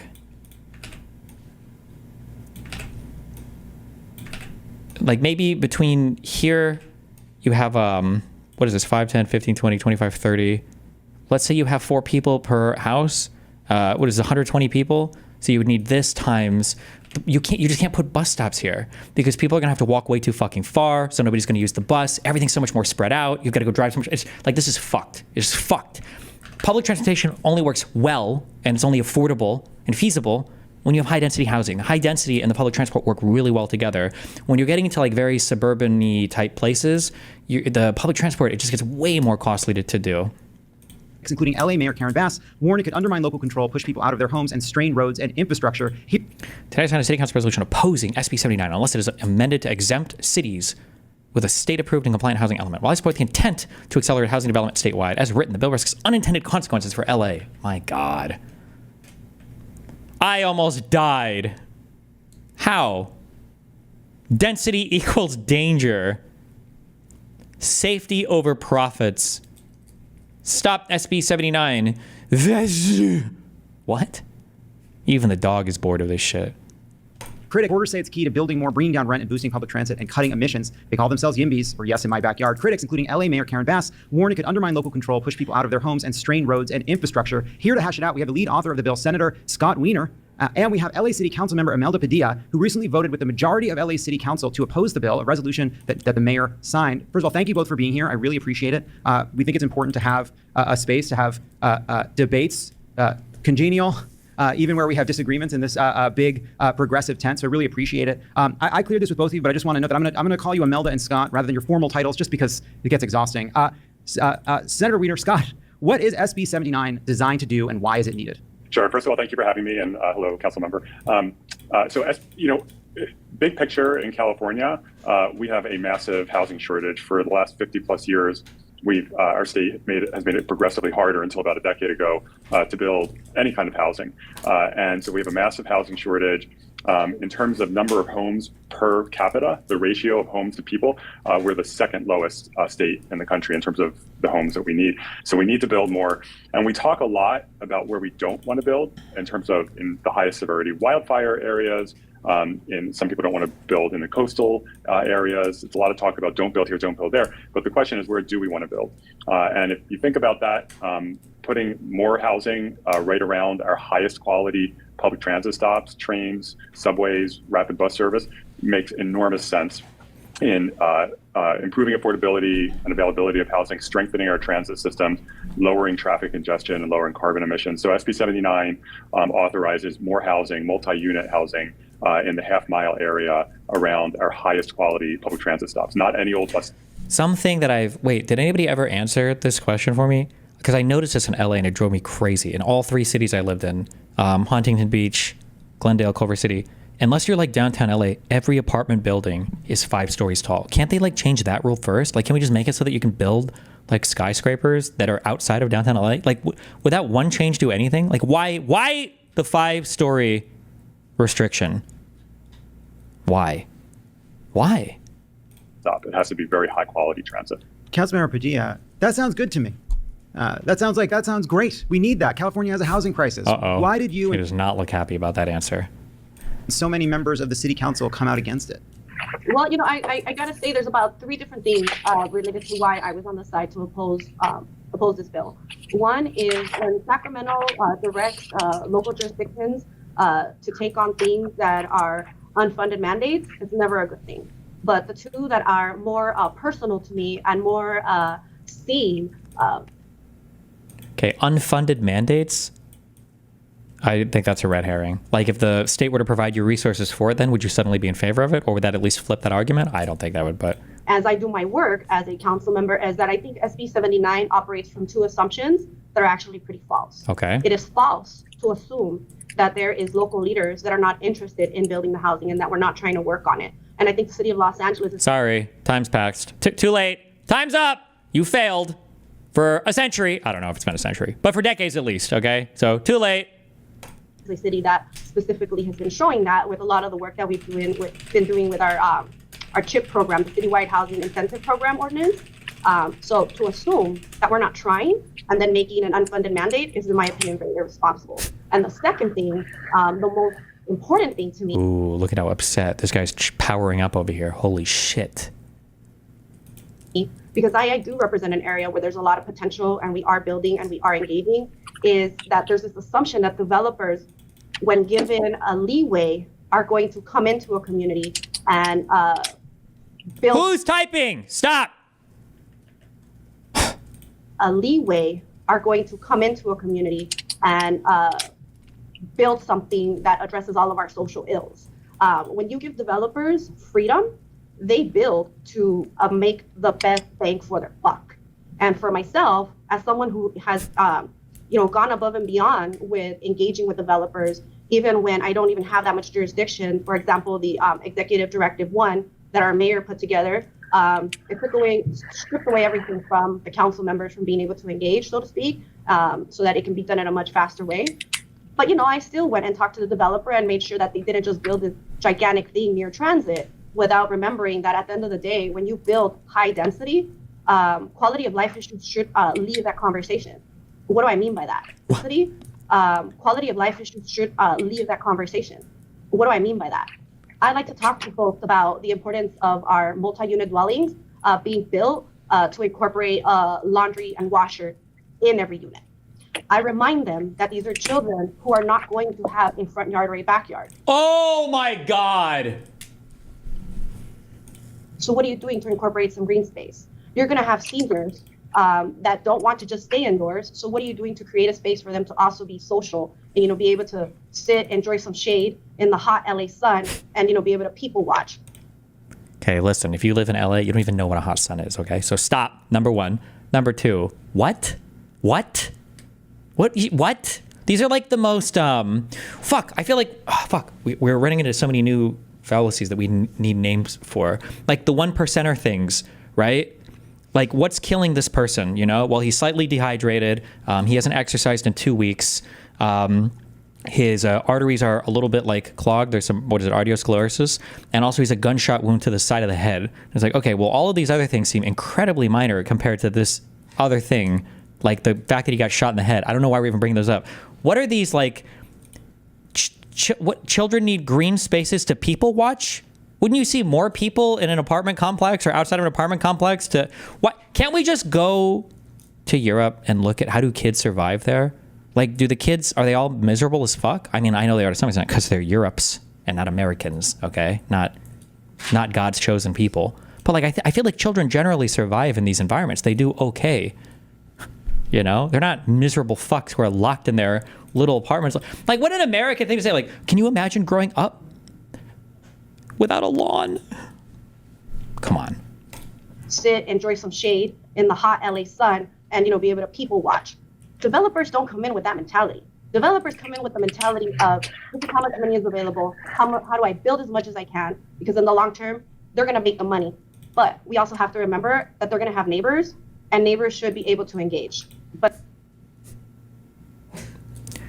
maybe between here you have what is this, 5, 10, 15, 20, 25, 30. Let's say you have 4 people per house. What is it, 120 people? So you would need this times, you just can't put bus stops here because people are gonna have to walk way too fucking far. So nobody's gonna use the bus. Everything's so much more spread out. You've got to go drive so much. It's like, this is fucked. It's fucked. Public transportation only works well and it's only affordable and feasible when you have high density housing. High density and the public transport work really well together. When you're getting into like very suburban-y type places, the public transport, it just gets way more costly to do. Including LA Mayor Karen Bass, warned it could undermine local control, push people out of their homes, and strain roads and infrastructure. Today, I signed a city council resolution opposing SB 79 unless it is amended to exempt cities with a state-approved and compliant housing element. While I support the intent to accelerate housing development statewide, as written, the bill risks unintended consequences for LA. My God. I almost died. How? Density equals danger. Safety over profits. Stop SB 79. What? Even the dog is bored of this shit. Critics say it's key to building more, bringing down rent, and boosting public transit and cutting emissions. They call themselves YIMBYs, or Yes in My Backyard. Critics, including LA Mayor Karen Bass, warned it could undermine local control, push people out of their homes, and strain roads and infrastructure. Here to hash it out, we have the lead author of the bill, Senator Scott Wiener, and we have LA City Council member Imelda Padilla, who recently voted with the majority of LA City Council to oppose the bill, a resolution that the mayor signed. First of all, thank you both for being here. I really appreciate it. We think it's important to have a space to have debates, congenial, even where we have disagreements in this big progressive tent. So I really appreciate it. I cleared this with both of you, but I just want to note that I'm going to call you Imelda and Scott rather than your formal titles, just because it gets exhausting. Senator Wiener, Scott, what is SB 79 designed to do, and why is it needed? Sure. First of all, thank you for having me, and hello, council member. Big picture in California, we have a massive housing shortage. For the last 50 plus years, our state has made it progressively harder until about a decade ago to build any kind of housing. And so we have a massive housing shortage. In terms of number of homes per capita, the ratio of homes to people, we're the second lowest state in the country in terms of the homes that we need. So we need to build more. And we talk a lot about where we don't want to build in terms of in the highest severity wildfire areas. And some people don't want to build in the coastal areas. It's a lot of talk about don't build here, don't build there. But the question is, where do we want to build? And if you think about that, putting more housing right around our highest quality public transit stops, trains, subways, rapid bus service makes enormous sense in improving affordability and availability of housing, strengthening our transit systems, lowering traffic congestion, and lowering carbon emissions. So SB 79 authorizes more housing, multi-unit housing, in the half-mile area around our highest quality public transit stops, not any old bus. Something that wait, did anybody ever answer this question for me? Because I noticed this in LA and it drove me crazy. In all 3 cities I lived in, Huntington Beach, Glendale, Culver City, unless you're like downtown LA, every apartment building is 5 stories tall. Can't they like change that rule first? Like, can we just make it so that you can build like skyscrapers that are outside of downtown LA? Like, would that one change do anything? Like, why the 5-story restriction? Why? Stop. It has to be very high quality transit. Councilmember Padilla, that sounds good to me. That sounds great. We need that. California has a housing crisis. Uh-oh. Why did you He does not look happy about that answer. and so many members of the city council come out against it? Well, I gotta say there's about 3 different things related to why I was on the side to oppose this bill. One is when Sacramento directs local jurisdictions to take on things that are unfunded mandates, it's never a good thing. But the 2 that are more personal to me and more seen. Okay, unfunded mandates? I think that's a red herring. Like, if the state were to provide you resources for it, then would you suddenly be in favor of it? Or would that at least flip that argument? I don't think that would, but as I do my work as a council member, is that I think SB 79 operates from two assumptions that are actually pretty false. Okay. It is false to assume that there is local leaders that are not interested in building the housing and that we're not trying to work on it. And I think the city of Los Angeles is— Sorry, time's passed. Too late. Time's up. You failed for a century. I don't know if it's been a century, but for decades at least, okay? So too late. a city that specifically has been showing that with a lot of the work that we've been doing with our CHIP program, the Citywide Housing Incentive Program ordinance. So to assume that we're not trying and then making an unfunded mandate is, in my opinion, very irresponsible. And the second thing, the most important thing to me— Ooh, look at how upset this guy's powering up over here. Holy shit. Because I do represent an area where there's a lot of potential and we are building and we are engaging, is that there's this assumption that developers, when given a leeway, are going to come into a community and build— Who's typing? Stop. A leeway, are going to come into a community and build something that addresses all of our social ills. When you give developers freedom, they build to make the best bang for their buck. And for myself, as someone who has gone above and beyond with engaging with developers, even when I don't even have that much jurisdiction, for example, the Executive Directive 1 that our mayor put together, it stripped away everything from the council members from being able to engage, so to speak, so that it can be done in a much faster way. But, I still went and talked to the developer and made sure that they didn't just build this gigantic thing near transit without remembering that at the end of the day, when you build high density, quality of life issues should leave that conversation. What do I mean by that? Density, quality of life issues should leave that conversation. What do I mean by that? I like to talk to folks about the importance of our multi-unit dwellings being built to incorporate laundry and washer in every unit. I remind them that these are children who are not going to have a front yard or a backyard. Oh my God. So what are you doing to incorporate some green space? You're going to have seniors that don't want to just stay indoors. So what are you doing to create a space for them to also be social and, be able to sit, enjoy some shade in the hot LA sun and, be able to people watch? Okay, listen, if you live in LA, you don't even know what a hot sun is, okay? So stop, number one. Number two, what? These are like the most, I feel like, we're running into so many new fallacies that we need names for. Like the 1%er things, right? Like what's killing this person, Well, he's slightly dehydrated. He hasn't exercised in 2 weeks. His arteries are a little bit like clogged. There's some, arteriosclerosis. And also he's a gunshot wound to the side of the head. It's like, okay, well, all of these other things seem incredibly minor compared to this other thing. Like the fact that he got shot in the head. I don't know why we're even bringing those up. What are these like, what children need green spaces to people watch? Wouldn't you see more people in an apartment complex or outside of an apartment complex to what? Can't we just go to Europe and look at how do kids survive there? Like, do the kids, are they all miserable as fuck? I mean, I know they are to some extent because they're Europe's and not Americans, okay? Not God's chosen people. But like, I feel like children generally survive in these environments. They do okay. They're not miserable fucks who are locked in their little apartments. Like, what an American thing to say. Like, can you imagine growing up without a lawn? Come on. Sit, enjoy some shade in the hot LA sun and, be able to people watch. Developers don't come in with that mentality. Developers come in with the mentality of, this is how much money is available. How do I build as much as I can? Because in the long term, they're going to make the money. But we also have to remember that they're going to have neighbors, and neighbors should be able to engage. But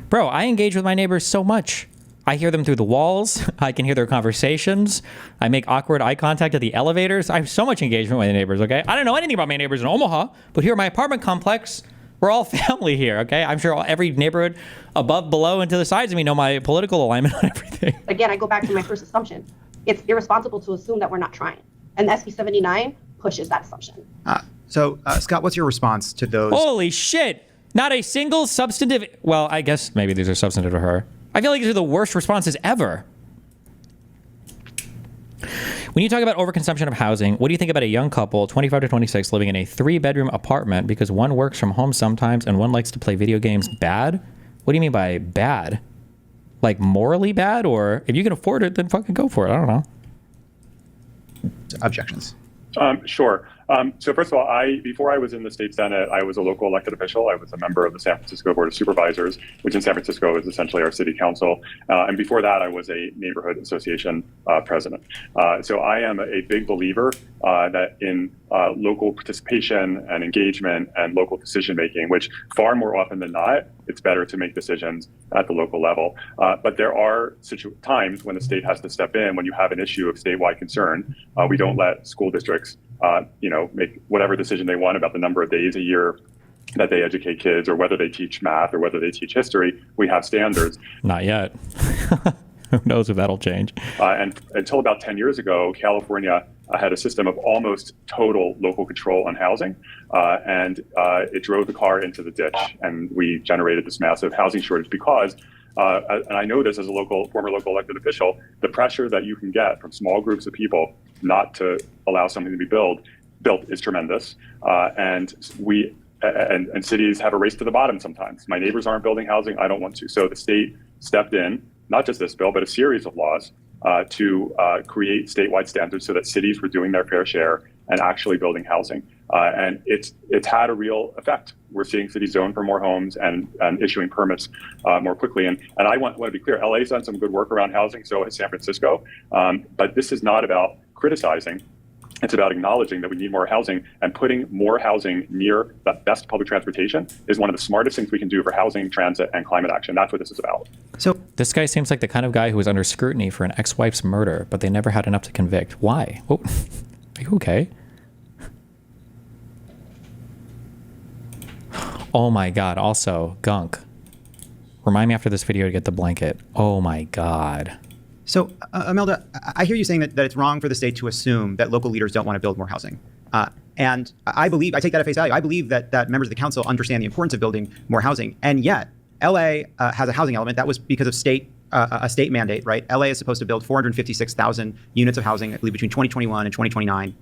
bro, I engage with my neighbors so much. I hear them through the walls. I can hear their conversations. I make awkward eye contact at the elevators. I have so much engagement with my neighbors, okay? I don't know anything about my neighbors in Omaha, but here in my apartment complex, we're all family here, okay? I'm sure every neighborhood above, below, and to the sides of me know my political alignment on everything. Again, I go back to my first assumption. It's irresponsible to assume that we're not trying. And SB 79 pushes that assumption. So, Scott, what's your response to those? Holy shit. Not a single substantive. Well, I guess maybe these are substantive to her. I feel like these are the worst responses ever. When you talk about overconsumption of housing, what do you think about a young couple, 25 to 26, living in a 3-bedroom apartment because one works from home sometimes and one likes to play video games? Bad? What do you mean by bad? Like morally bad? Or if you can afford it, then fucking go for it. I don't know. Objections. Sure. So first of all, before I was in the state Senate, I was a local elected official. I was a member of the San Francisco Board of Supervisors, which in San Francisco is essentially our city council. And before that, I was a neighborhood association president. So I am a big believer that in local participation and engagement and local decision making, which far more often than not, it's better to make decisions at the local level. But there are times when the state has to step in when you have an issue of statewide concern. We don't let school districts make whatever decision they want about the number of days a year that they educate kids or whether they teach math or whether they teach history. We have standards. Not yet. Who knows if that'll change? And until about 10 years ago, California had a system of almost total local control on housing. And it drove the car into the ditch. And we generated this massive housing shortage because and I know this as a former local elected official, the pressure that you can get from small groups of people not to allow something to be built is tremendous. And cities have a race to the bottom sometimes. My neighbors aren't building housing, I don't want to. So the state stepped in, not just this bill, but a series of laws to create statewide standards so that cities were doing their fair share and actually building housing. And it's had a real effect. We're seeing cities zone for more homes and issuing permits more quickly. And I want to be clear, LA's done some good work around housing, so has San Francisco. But this is not about criticizing. It's about acknowledging that we need more housing, and putting more housing near the best public transportation is one of the smartest things we can do for housing, transit, and climate action. That's what this is about. So this guy seems like the kind of guy who was under scrutiny for an ex-wife's murder, but they never had enough to convict. Why? Oh, are you okay? Oh my God. Also, Gunk. Remind me after this video to get the blanket. Oh my God. So, Imelda, I hear you saying that it's wrong for the state to assume that local leaders don't want to build more housing. And I take that at face value. I believe that members of the council understand the importance of building more housing. And yet, LA has a housing element. That was because of a state mandate, right? LA is supposed to build 456,000 units of housing, I believe, between 2021 and 2029.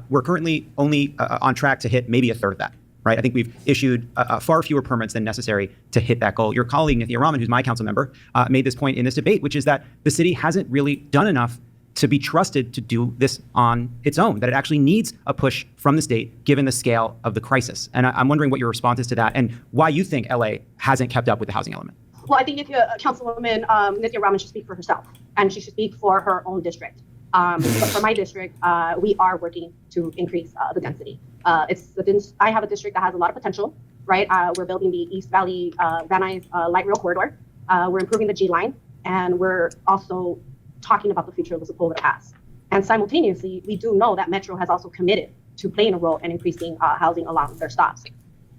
We're currently only on track to hit maybe a third of that. Right? I think we've issued far fewer permits than necessary to hit that goal. Your colleague, Nithya Raman, who's my council member, made this point in this debate, which is that the city hasn't really done enough to be trusted to do this on its own, that it actually needs a push from the state, given the scale of the crisis. And I'm wondering what your response is to that and why you think LA hasn't kept up with the housing element. Well, I think Councilwoman Nithya Raman should speak for herself, and she should speak for her own district. But for my district, we are working to increase the density. I have a district that has a lot of potential, right? We're building the East Valley Van Nuys light rail corridor. We're improving the G line, and we're also talking about the future of the Sepulveda Pass. And simultaneously, we do know that Metro has also committed to playing a role in increasing housing along their stops.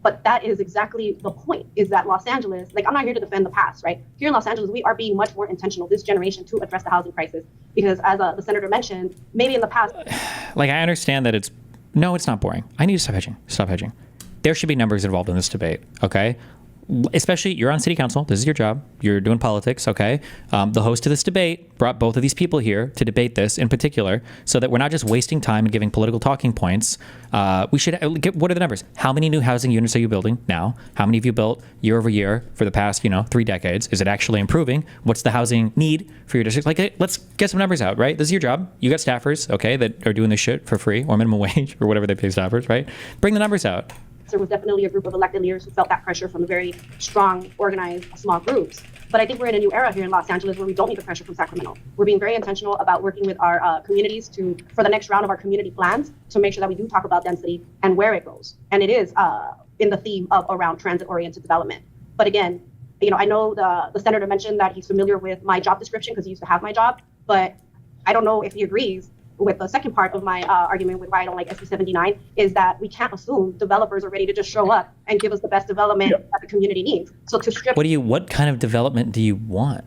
But that is exactly the point, is that Los Angeles, I'm not here to defend the past, right? Here in Los Angeles, we are being much more intentional this generation to address the housing crisis, because as the senator mentioned, maybe in the past. I understand that it's not boring. I need to stop hedging. Stop hedging. There should be numbers involved in this debate, okay? Especially, you're on city council. This is your job. You're doing politics, okay? The host of this debate brought both of these people here to debate this in particular, so that we're not just wasting time and giving political talking points. We should what are the numbers? How many new housing units are you building now? How many have you built year over year for the past, 3 decades? Is it actually improving? What's the housing need for your district? Let's get some numbers out, right? This is your job. You got staffers, okay, that are doing this shit for free or minimum wage or whatever they pay staffers, right? Bring the numbers out. There was definitely a group of elected leaders who felt that pressure from very strong, organized, small groups. But I think we're in a new era here in Los Angeles where we don't need the pressure from Sacramento. We're being very intentional about working with our communities for the next round of our community plans to make sure that we do talk about density and where it goes. And it is in the theme of around transit-oriented development. But again, I know the senator mentioned that he's familiar with my job description because he used to have my job, but I don't know if he agrees with the second part of my argument with why I don't like SB 79 is that we can't assume developers are ready to just show up and give us the best development that the community needs. So to strip. What kind of development do you want?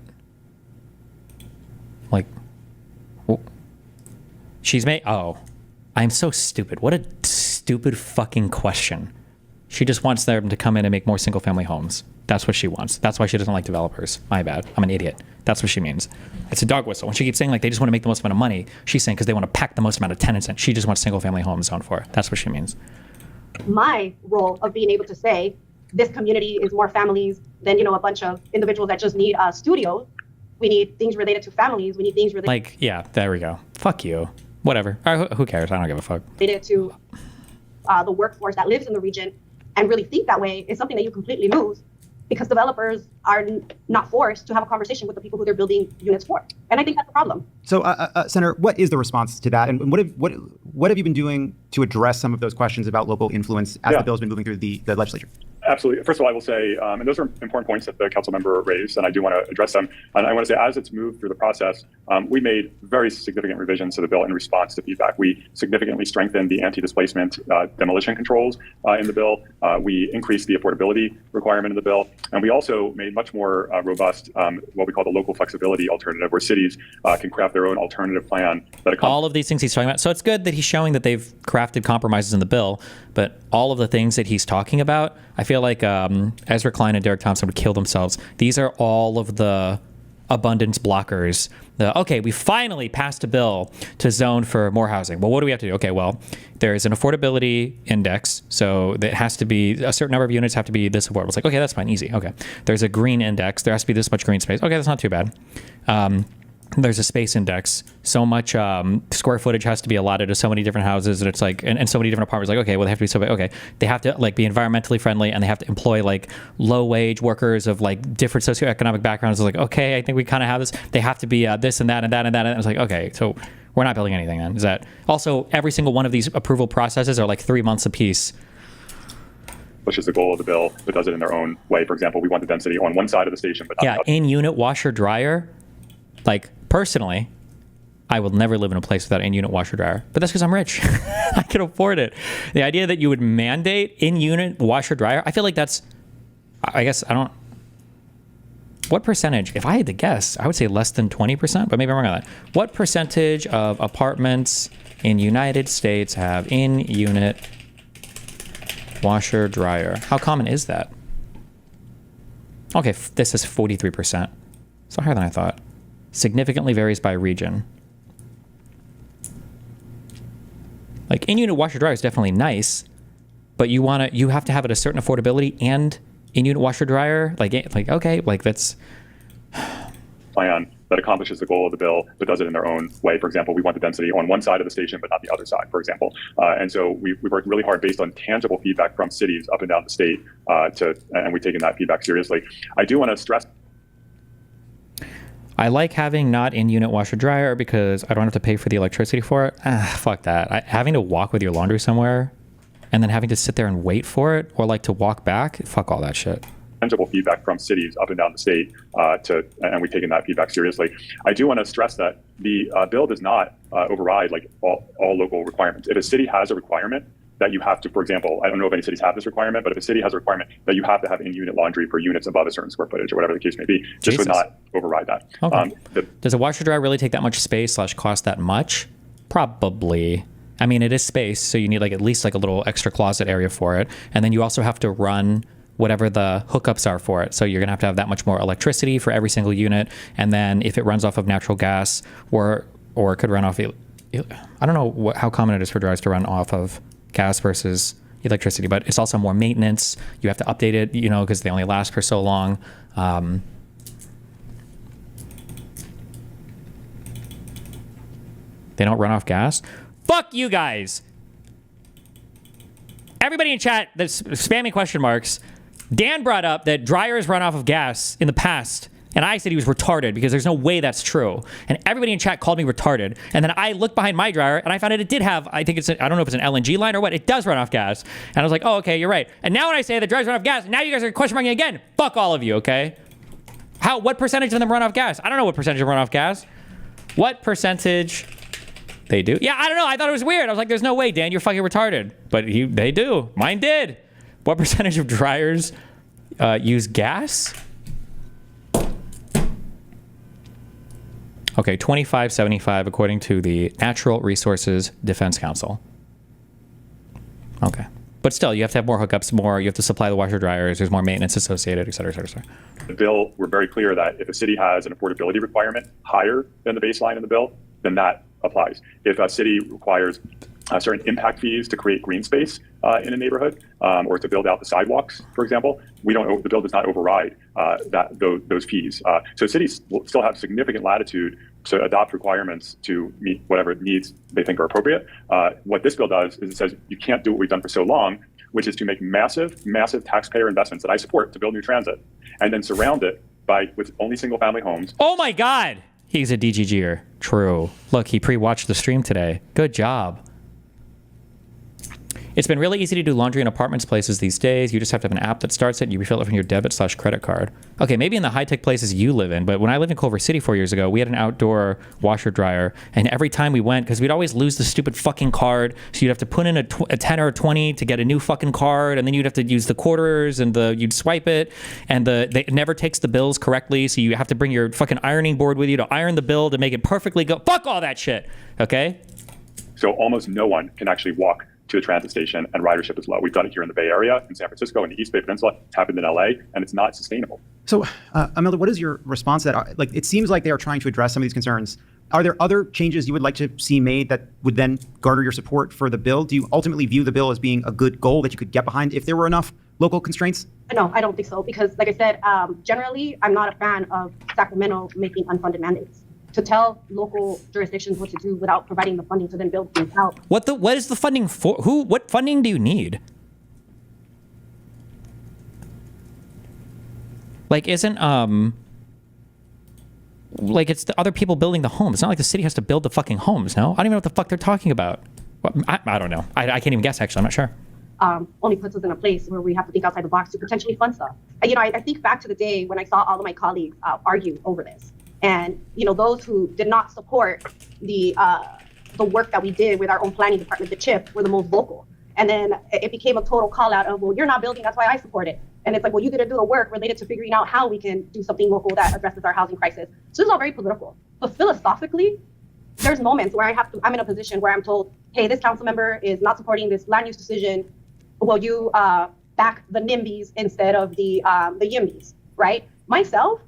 She's made. Oh, I'm so stupid. What a stupid fucking question. She just wants them to come in and make more single family homes. That's what she wants. That's why she doesn't like developers. My bad. I'm an idiot. That's what she means. It's a dog whistle. When she keeps saying they just want to make the most amount of money, she's saying because they want to pack the most amount of tenants in. She just wants single family homes zoned for. That's what she means. My role of being able to say this community is more families than, a bunch of individuals that just need studios. We need things related to families. We need things related. Yeah, there we go. Fuck you. whatever. Who cares? I don't give a fuck. Related to the workforce that lives in the region and really think that way is something that you completely lose because developers are not forced to have a conversation with the people who they're building units for. And I think that's a problem. So, Senator, what is the response to that? And what have you been doing to address some of those questions about local influence as the bill's been moving through the legislature? Absolutely. First of all, I will say, and those are important points that the council member raised, and I do want to address them. And I want to say, as it's moved through the process, we made very significant revisions to the bill in response to feedback. We significantly strengthened the anti-displacement demolition controls in the bill. We increased the affordability requirement in the bill. And we also made much more robust what we call the local flexibility alternative, where cities can craft their own alternative plan. All of these things he's talking about. So it's good that he's showing that they've crafted compromises in the bill, but all of the things that he's talking about, I feel like Ezra Klein and Derek Thompson would kill themselves. These are all of the abundance blockers. Okay, we finally passed a bill to zone for more housing. Well, what do we have to do? Okay, well, there's an affordability index. So it has to be a certain number of units have to be this affordable. It's like, okay, that's fine, easy. Okay. There's a green index. There has to be this much green space. Okay, that's not too bad. There's a space index. So much square footage has to be allotted to so many different houses, and it's like, and so many different apartments. Like, okay, well, they have to be so big. Okay, they have to like be environmentally friendly, and they have to employ like low wage workers of like different socioeconomic backgrounds. It's like, okay, I think we kind of have this. They have to be this and that and that and that. And it's like, okay, so we're not building anything then. Is that also every single one of these approval processes are like 3 months apiece? Which is the goal of the bill, but does it in their own way. For example, we want the density on one side of the station, but not the other. In-unit washer dryer. Like, personally, I will never live in a place without in-unit washer dryer. But that's because I'm rich. I can afford it. The idea that you would mandate in-unit washer dryer, I feel like that's, I guess, I don't, what percentage? If I had to guess, I would say less than 20%, but maybe I'm wrong on that. What percentage of apartments in United States have in-unit washer dryer? How common is that? Okay, this is 43%. So higher than I thought. Significantly varies by region. Like in-unit washer dryer is definitely nice, but you have to have it a certain affordability and in-unit washer dryer. Like okay, like that's plan that accomplishes the goal of the bill, but does it in their own way. For example, we want the density on one side of the station, but not the other side, for example. And so we worked really hard based on tangible feedback from cities up and down the state, and we've taken that feedback seriously. I do want to stress. I like having not in-unit washer dryer because I don't have to pay for the electricity for it. Fuck that. Having to walk with your laundry somewhere and then having to sit there and wait for it or like to walk back, fuck all that shit. Tangible feedback from cities up and down the state, and we've taken that feedback seriously. I do want to stress that the bill does not override like all local requirements. If a city has a requirement that you have to, for example, I don't know if any cities have this requirement, but if a city has a requirement that you have to have in-unit laundry for units above a certain square footage or whatever the case may be, this would not override that. Okay. Does a washer dryer really take that much space / cost that much? Probably. I mean, it is space, so you need like at least like a little extra closet area for it. And then you also have to run whatever the hookups are for it. So you're gonna have to have that much more electricity for every single unit. And then if it runs off of natural gas or it could run off, I don't know how common it is for dryers to run off of gas versus electricity, but it's also more maintenance. You have to update it, because they only last for so long. They don't run off gas. Fuck you guys. Everybody in chat that's spamming question marks. Dan brought up that dryers run off of gas in the past. And I said he was retarded because there's no way that's true. And everybody in chat called me retarded. And then I looked behind my dryer and I found it did have, I don't know if it's an LNG line or what. It does run off gas. And I was like, oh, okay, you're right. And now when I say the dryers run off gas, now you guys are question marking again. Fuck all of you, okay? What percentage of them run off gas? I don't know what percentage of them run off gas. What percentage they do? Yeah, I don't know. I thought it was weird. I was like, there's no way, Dan, you're fucking retarded. But they do. Mine did. What percentage of dryers use gas? Okay, 25/75 according to the Natural Resources Defense Council. Okay. But still, you have to have more hookups, you have to supply the washer dryers, there's more maintenance associated, et cetera, et cetera, et cetera. The bill, we're very clear that if a city has an affordability requirement higher than the baseline in the bill, then that applies. If a city requires certain impact fees to create green space in a neighborhood or to build out the sidewalks, for example, the bill does not override those fees. So cities will still have significant latitude to adopt requirements to meet whatever needs they think are appropriate. What this bill does is it says you can't do what we've done for so long, which is to make massive, massive taxpayer investments that I support to build new transit, and then surround it with only single-family homes. Oh my God, he's a DGGer. True. Look, he pre-watched the stream today. Good job. It's been really easy to do laundry in apartments places these days. You just have to have an app that starts it and you refill it from your debit/credit card. Okay, maybe in the high-tech places you live in, but when I lived in Culver City 4 years ago, we had an outdoor washer dryer, and every time we went, because we'd always lose the stupid fucking card, so you'd have to put in a 10 or a 20 to get a new fucking card, and then you'd have to use the quarters, and you'd swipe it, and it never takes the bills correctly, so you have to bring your fucking ironing board with you to iron the bill to make it perfectly go. Fuck all that shit, okay? So almost no one can actually walk to a transit station, and ridership is low. We've done it here in the Bay Area, in San Francisco, in the East Bay Peninsula. It's happened in LA, and it's not sustainable. So, Imelda, what is your response to that? Like, it seems like they are trying to address some of these concerns. Are there other changes you would like to see made that would then garner your support for the bill? Do you ultimately view the bill as being a good goal that you could get behind if there were enough local constraints? No, I don't think so, because like I said, generally, I'm not a fan of Sacramento making unfunded mandates. To tell local jurisdictions what to do without providing the funding to then build things out. What is the funding for? What funding do you need? Like, isn't like it's the other people building the homes. It's not like the city has to build the fucking homes. No, I don't even know what the fuck they're talking about. I don't know. I can't even guess. Actually, I'm not sure. Only puts us in a place where we have to think outside the box to potentially fund stuff. I think back to the day when I saw all of my colleagues argue over this. And, those who did not support the work that we did with our own planning department, the CHIP, were the most vocal. And then it became a total call out of, well, you're not building, that's why I support it. And it's like, well, you didn't do the work related to figuring out how we can do something local that addresses our housing crisis. So this is all very political. But philosophically, there's moments where I'm in a position where I'm told, hey, this council member is not supporting this land use decision. Will you back the NIMBYs instead of the YIMBYs, right? Myself,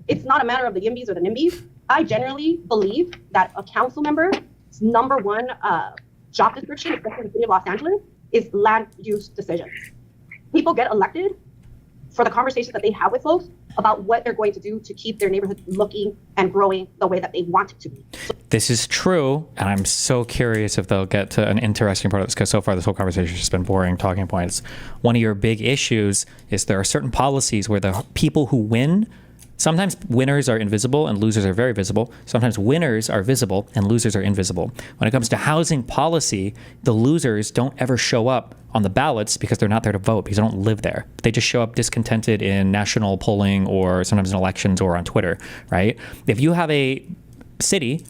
it's not a matter of the YIMBYs or the NIMBYs. I generally believe that a council member's number one job description, especially in the city of Los Angeles, is land use decisions. People get elected for the conversations that they have with folks about what they're going to do to keep their neighborhood looking and growing the way that they want it to be. This is true, and I'm so curious if they'll get to an interesting part of this, because so far this whole conversation has just been boring talking points. One of your big issues is there are certain policies where the people who win, sometimes winners are invisible and losers are very visible. Sometimes winners are visible and losers are invisible. When it comes to housing policy, the losers don't ever show up on the ballots because they're not there to vote, because they don't live there. They just show up discontented in national polling or sometimes in elections or on Twitter, right? If you have a city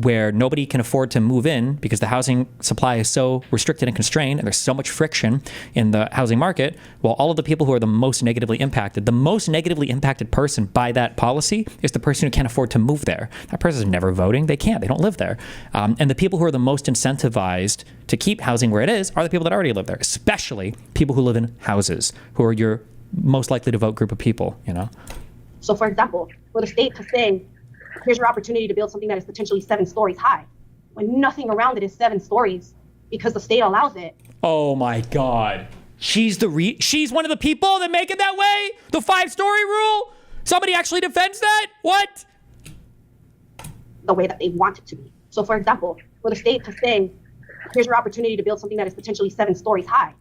where nobody can afford to move in because the housing supply is so restricted and constrained and there's so much friction in the housing market, well, all of the people who are the most negatively impacted person by that policy is the person who can't afford to move there. That person is never voting. They can't. They don't live there. And the people who are the most incentivized to keep housing where it is are the people that already live there, especially people who live in houses, who are your most likely to vote group of people, So, for example, for the state to say, here's your opportunity to build something that is potentially 7 stories high, when nothing around it is 7 stories because the state allows it. Oh my God. She's one of the people that make it that way? The 5-story rule? Somebody actually defends that? What? The way that they want it to be. So, for example, for the state to say, here's your opportunity to build something that is potentially 7 stories high,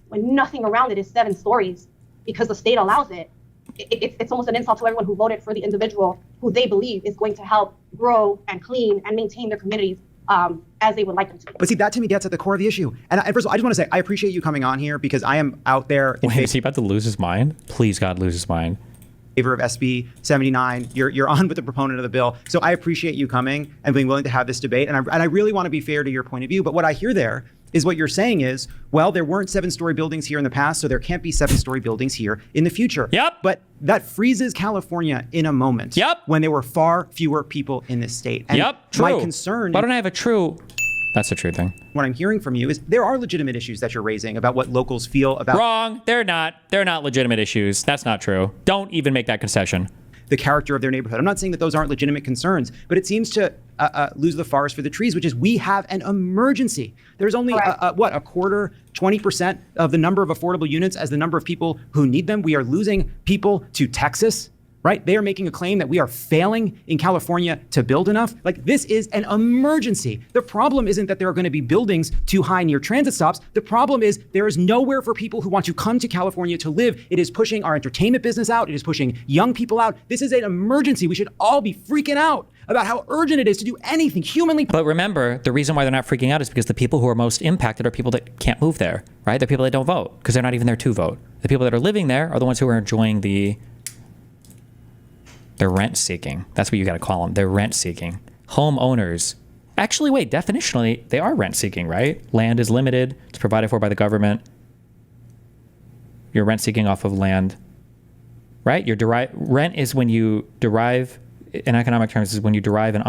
when nothing around it is 7 stories because the state allows it, it's almost an insult to everyone who voted for the individual who they believe is going to help grow and clean and maintain their communities as they would like them to. But see, that to me gets at the core of the issue. And first of all, I just want to say, I appreciate you coming on here because I am out there. Wait, is he about to lose his mind? Please, God, lose his mind. Favor of SB 79. You're on with the proponent of the bill. So I appreciate you coming and being willing to have this debate. And I really want to be fair to your point of view. But what I hear there is what you're saying is, well, there weren't 7-story buildings here in the past, so there can't be 7-story buildings here in the future. Yep. But that freezes California in a moment. Yep. When there were far fewer people in this state. And yep, true. My concern... Why don't I have a true... That's a true thing. What I'm hearing from you is there are legitimate issues that you're raising about what locals feel about... Wrong. They're not. They're not legitimate issues. That's not true. Don't even make that concession. The character of their neighborhood. I'm not saying that those aren't legitimate concerns, but it seems to lose the forest for the trees, which is we have an emergency. There's only, a quarter, 20% of the number of affordable units as the number of people who need them. We are losing people to Texas. right? They are making a claim that we are failing in California to build enough. Like, this is an emergency. The problem isn't that there are going to be buildings too high near transit stops. The problem is there is nowhere for people who want to come to California to live. It is pushing our entertainment business out. It is pushing young people out. This is an emergency. We should all be freaking out about how urgent it is to do anything humanly. But remember, the reason why they're not freaking out is because the people who are most impacted are people that can't move there, right? They're people that don't vote because they're not even there to vote. The people that are living there are the ones who are enjoying they're rent seeking. That's what you got to call them. They're rent seeking. Homeowners. Actually, wait, definitionally, they are rent seeking, right? Land is limited. It's provided for by the government. You're rent seeking off of land, right? Rent is when you derive, in economic terms, is when you derive an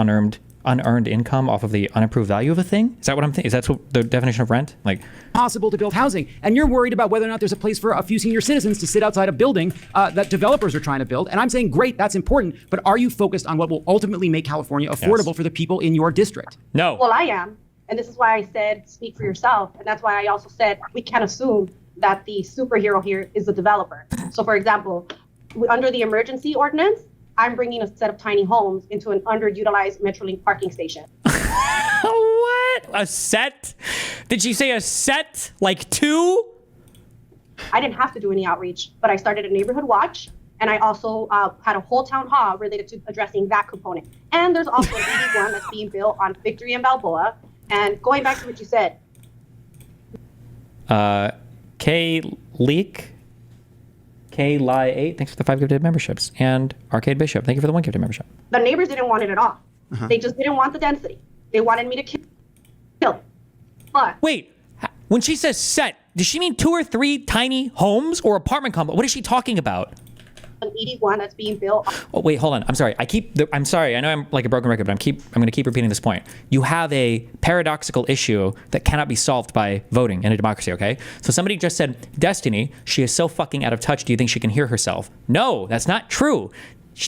unearned income off of the unapproved value of a thing. Is that what I'm thinking? Is that what the definition of rent? Like, possible to build housing. And you're worried about whether or not there's a place for a few senior citizens to sit outside a building that developers are trying to build. And I'm saying, great, that's important. But are you focused on what will ultimately make California affordable for the people in your district? No. Well, I am. And this is why I said, speak for yourself. And that's why I also said, we can't assume that the superhero here is the developer. So for example, under the emergency ordinance, I'm bringing a set of tiny homes into an underutilized Metrolink parking station. What? A set? Did you say a set? Like 2? I didn't have to do any outreach, but I started a neighborhood watch, and I also had a whole town hall related to addressing that component. And there's also an 81 that's being built on Victory and Balboa. And going back to what you said. K-Lie8, thanks for the 5 gifted memberships. And Arcade Bishop, thank you for the 1 gifted membership. The neighbors didn't want it at all. They just didn't want the density. They wanted me to kill it. But wait, when she says set, does she mean 2 or 3 tiny homes or apartment complex? What is she talking about? An 81 that's being built. Oh, wait, hold on. I'm sorry. I'm sorry. I know I'm like a broken record, but I'm going to keep repeating this point. You have a paradoxical issue that cannot be solved by voting in a democracy, okay? So somebody just said, Destiny, she is so fucking out of touch. Do you think she can hear herself? No, that's not true.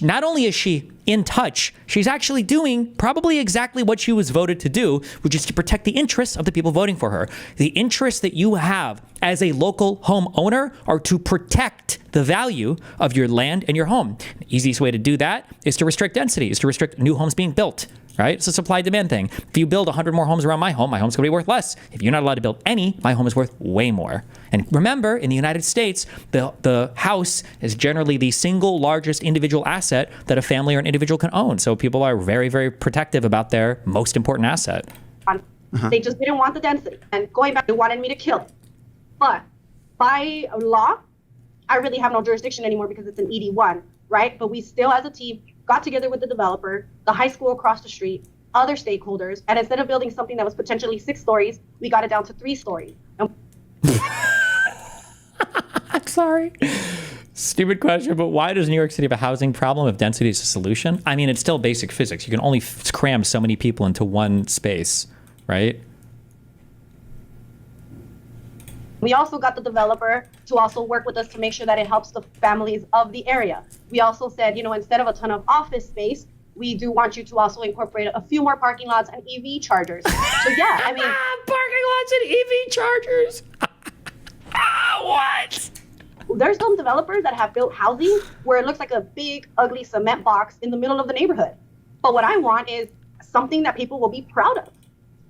Not only is she in touch, she's actually doing probably exactly what she was voted to do, which is to protect the interests of the people voting for her. The interests that you have as a local homeowner are to protect the value of your land and your home. The easiest way to do that is to restrict density, is to restrict new homes being built, right? It's a supply demand thing. If you build 100 more homes around my home's going to be worth less. If you're not allowed to build any, my home is worth way more. And remember, in the United States, the house is generally the single largest individual asset that a family or an individual can own. So people are very, very protective about their most important asset. They just didn't want the density. And going back, they wanted me to kill it. But by law, I really have no jurisdiction anymore because it's an ED1, right? But we still, as a team, got together with the developer, the high school across the street, other stakeholders, and instead of building something that was potentially 6 stories, we got it down to 3 stories. I'm sorry. Stupid question, but why does New York City have a housing problem if density is a solution? I mean, it's still basic physics. You can only cram so many people into one space, right? We also got the developer to also work with us to make sure that it helps the families of the area. We also said, instead of a ton of office space, we do want you to also incorporate a few more parking lots and EV chargers. So yeah, I mean, parking lots and EV chargers. What? There's some developers that have built housing where it looks like a big, ugly cement box in the middle of the neighborhood. But what I want is something that people will be proud of,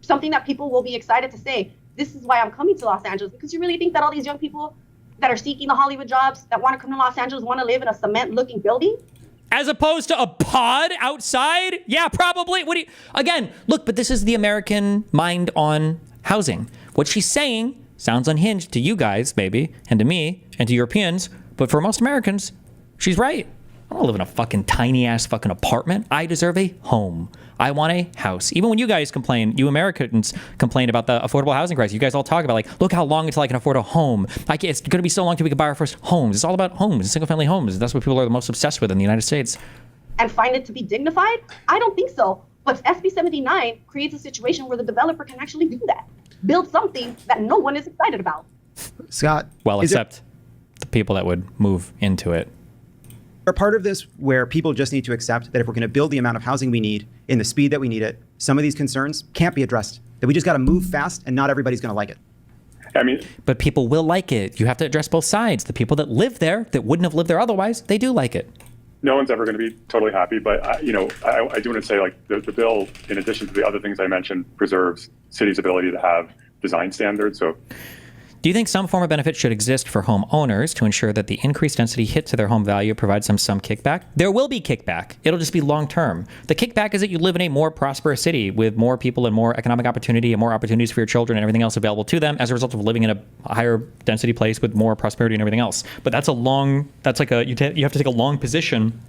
something that people will be excited to say, this is why I'm coming to Los Angeles, because you really think that all these young people that are seeking the Hollywood jobs that want to come to Los Angeles want to live in a cement-looking building? As opposed to a pod outside? Yeah, probably. Again, look, but this is the American mind on housing. What she's saying sounds unhinged to you guys, maybe, and to me, and to Europeans, but for most Americans, she's right. I don't live in a fucking tiny-ass fucking apartment. I deserve a home. I want a house. Even when you guys complain, you Americans complain about the affordable housing crisis. You guys all talk about, like, look how long until I can afford a home. It's going to be so long until we can buy our first homes. It's all about homes, single-family homes. That's what people are the most obsessed with in the United States. And find it to be dignified? I don't think so. But SB 79 creates a situation where the developer can actually do that. Build something that no one is excited about. Scott. Well, except the people that would move into it. Are part of this where people just need to accept that if we're going to build the amount of housing we need in the speed that we need it, some of these concerns can't be addressed. That we just got to move fast and not everybody's going to like it. I mean, but people will like it. You have to address both sides. The people that live there that wouldn't have lived there otherwise, they do like it. no one's ever going to be totally happy, but I do want to say, like, the bill, in addition to the other things I mentioned, preserves cities' ability to have design standards. So, do you think some form of benefit should exist for homeowners to ensure that the increased density hit to their home value provides them some kickback? There will be kickback. It'll just be long term. The kickback is that you live in a more prosperous city with more people and more economic opportunity and more opportunities for your children and everything else available to them as a result of living in a higher density place with more prosperity and everything else. But that's you have to take a long position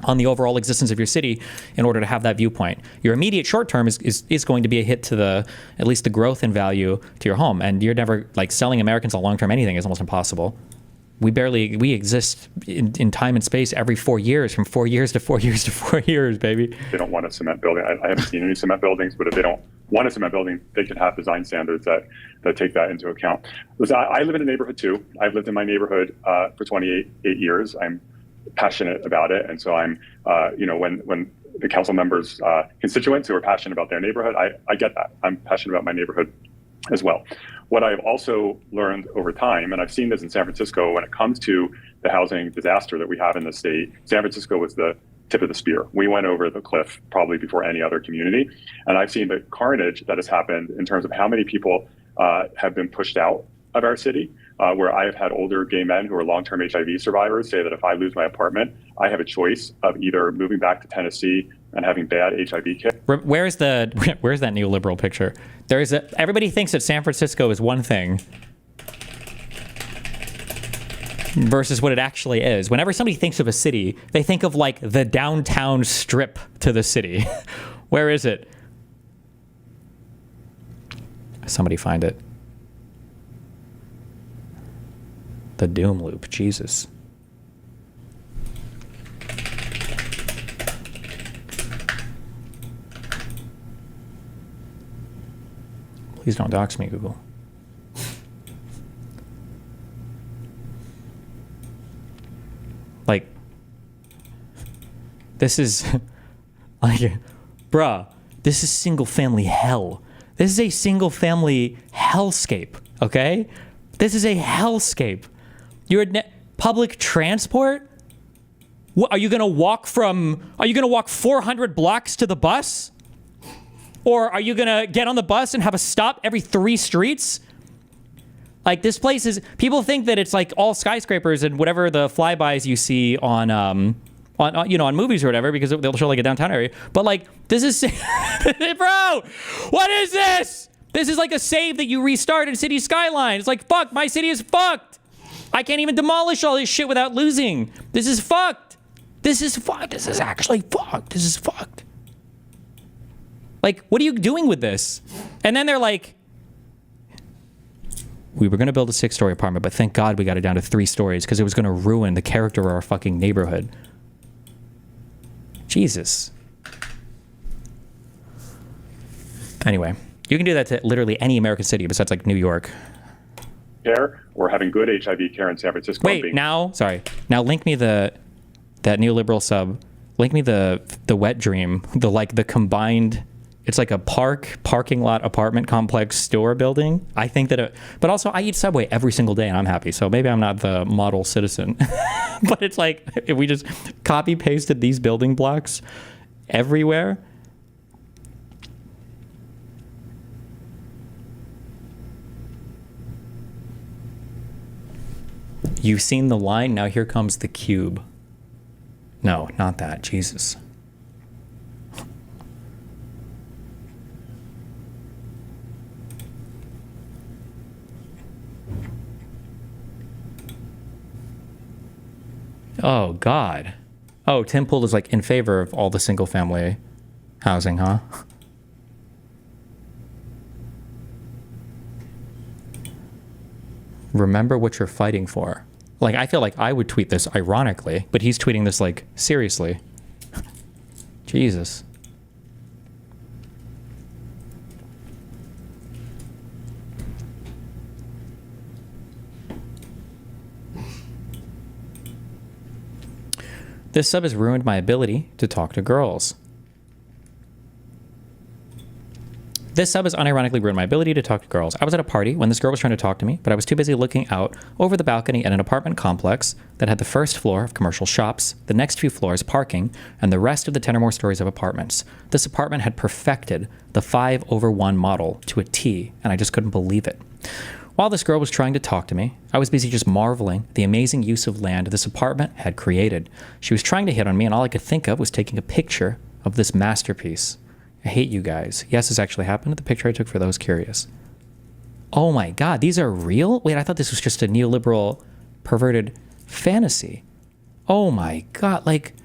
on the overall existence of your city in order to have that viewpoint. Your immediate short term is going to be a hit to at least the growth in value to your home. And you're never, like, selling Americans on long term anything is almost impossible. We exist in time and space every 4 years, from 4 years to 4 years to 4 years, baby. They don't want a cement building. I haven't seen any cement buildings, but if they don't want a cement building, they can have design standards that take that into account. Listen, I live in a neighborhood too. I've lived in my neighborhood for 28 years. I'm passionate about it, and so I'm when the council members, constituents who are passionate about their neighborhood, I get that. I'm passionate about my neighborhood as well. What I've also learned over time, and I've seen this in San Francisco, when it comes to the housing disaster that we have in the state, San Francisco was the tip of the spear. We went over the cliff probably before any other community, and I've seen the carnage that has happened in terms of how many people have been pushed out of our city. Where I have had older gay men who are long-term HIV survivors say that if I lose my apartment, I have a choice of either moving back to Tennessee and having bad HIV care. Where's that neoliberal picture? Everybody thinks that San Francisco is one thing versus what it actually is. Whenever somebody thinks of a city, they think of, like, the downtown strip to the city. Where is it? Somebody find it. The doom loop, Jesus. Please don't dox me, Google. Like, this is, like, bruh, this is single family hell. This is a single family hellscape, okay? This is a hellscape. You're at public transport? What, are you gonna walk 400 blocks to the bus? Or are you gonna get on the bus and have a stop every 3 streets? Like, this place is, people think that it's like all skyscrapers and whatever the flybys you see on movies or whatever, because they'll show like a downtown area. But, like, this is, bro, what is this? This is like a save that you restart in City Skyline. It's like, fuck, my city is fucked. I can't even demolish all this shit without losing. This is fucked. This is fucked. This is actually fucked. This is fucked. Like, what are you doing with this? And then they're like, we were going to build a 6-story apartment, but thank God we got it down to 3 stories because it was going to ruin the character of our fucking neighborhood. Jesus. Anyway, you can do that to literally any American city besides, like, New York. Care or having good HIV care in San Francisco. Wait, now link me that neoliberal sub. Link me the wet dream, the combined. It's like a parking lot apartment complex store building. I think that, but also I eat Subway every single day and I'm happy. So maybe I'm not the model citizen, but it's like if we just copy pasted these building blocks everywhere. You've seen the line, now here comes the cube. No, not that, Jesus. Oh, God. Oh, Tim Pool is, like, in favor of all the single family housing, huh? Remember what you're fighting for. Like, I feel like I would tweet this ironically, but he's tweeting this, like, seriously. Jesus. This sub has ruined my ability to talk to girls. This sub has unironically ruined my ability to talk to girls. I was at a party when this girl was trying to talk to me, but I was too busy looking out over the balcony at an apartment complex that had the first floor of commercial shops, the next few floors parking, and the rest of the 10 or more stories of apartments. This apartment had perfected the 5/1 model to a T, and I just couldn't believe it. While this girl was trying to talk to me, I was busy just marveling at the amazing use of land this apartment had created. She was trying to hit on me, and all I could think of was taking a picture of this masterpiece. I hate you guys. Yes, this actually happened. The picture I took for those curious. Oh my God, these are real? Wait, I thought this was just a neoliberal, perverted fantasy. Oh my God, like,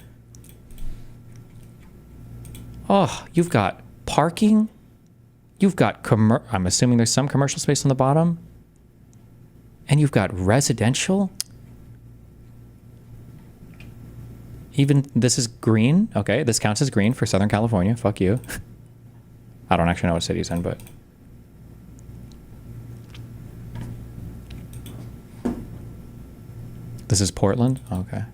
oh, you've got parking. You've got, I'm assuming there's some commercial space on the bottom. And you've got residential. Even this is green. Okay, this counts as green for Southern California. Fuck you. I don't actually know what city it's in, but. This is Portland? Okay.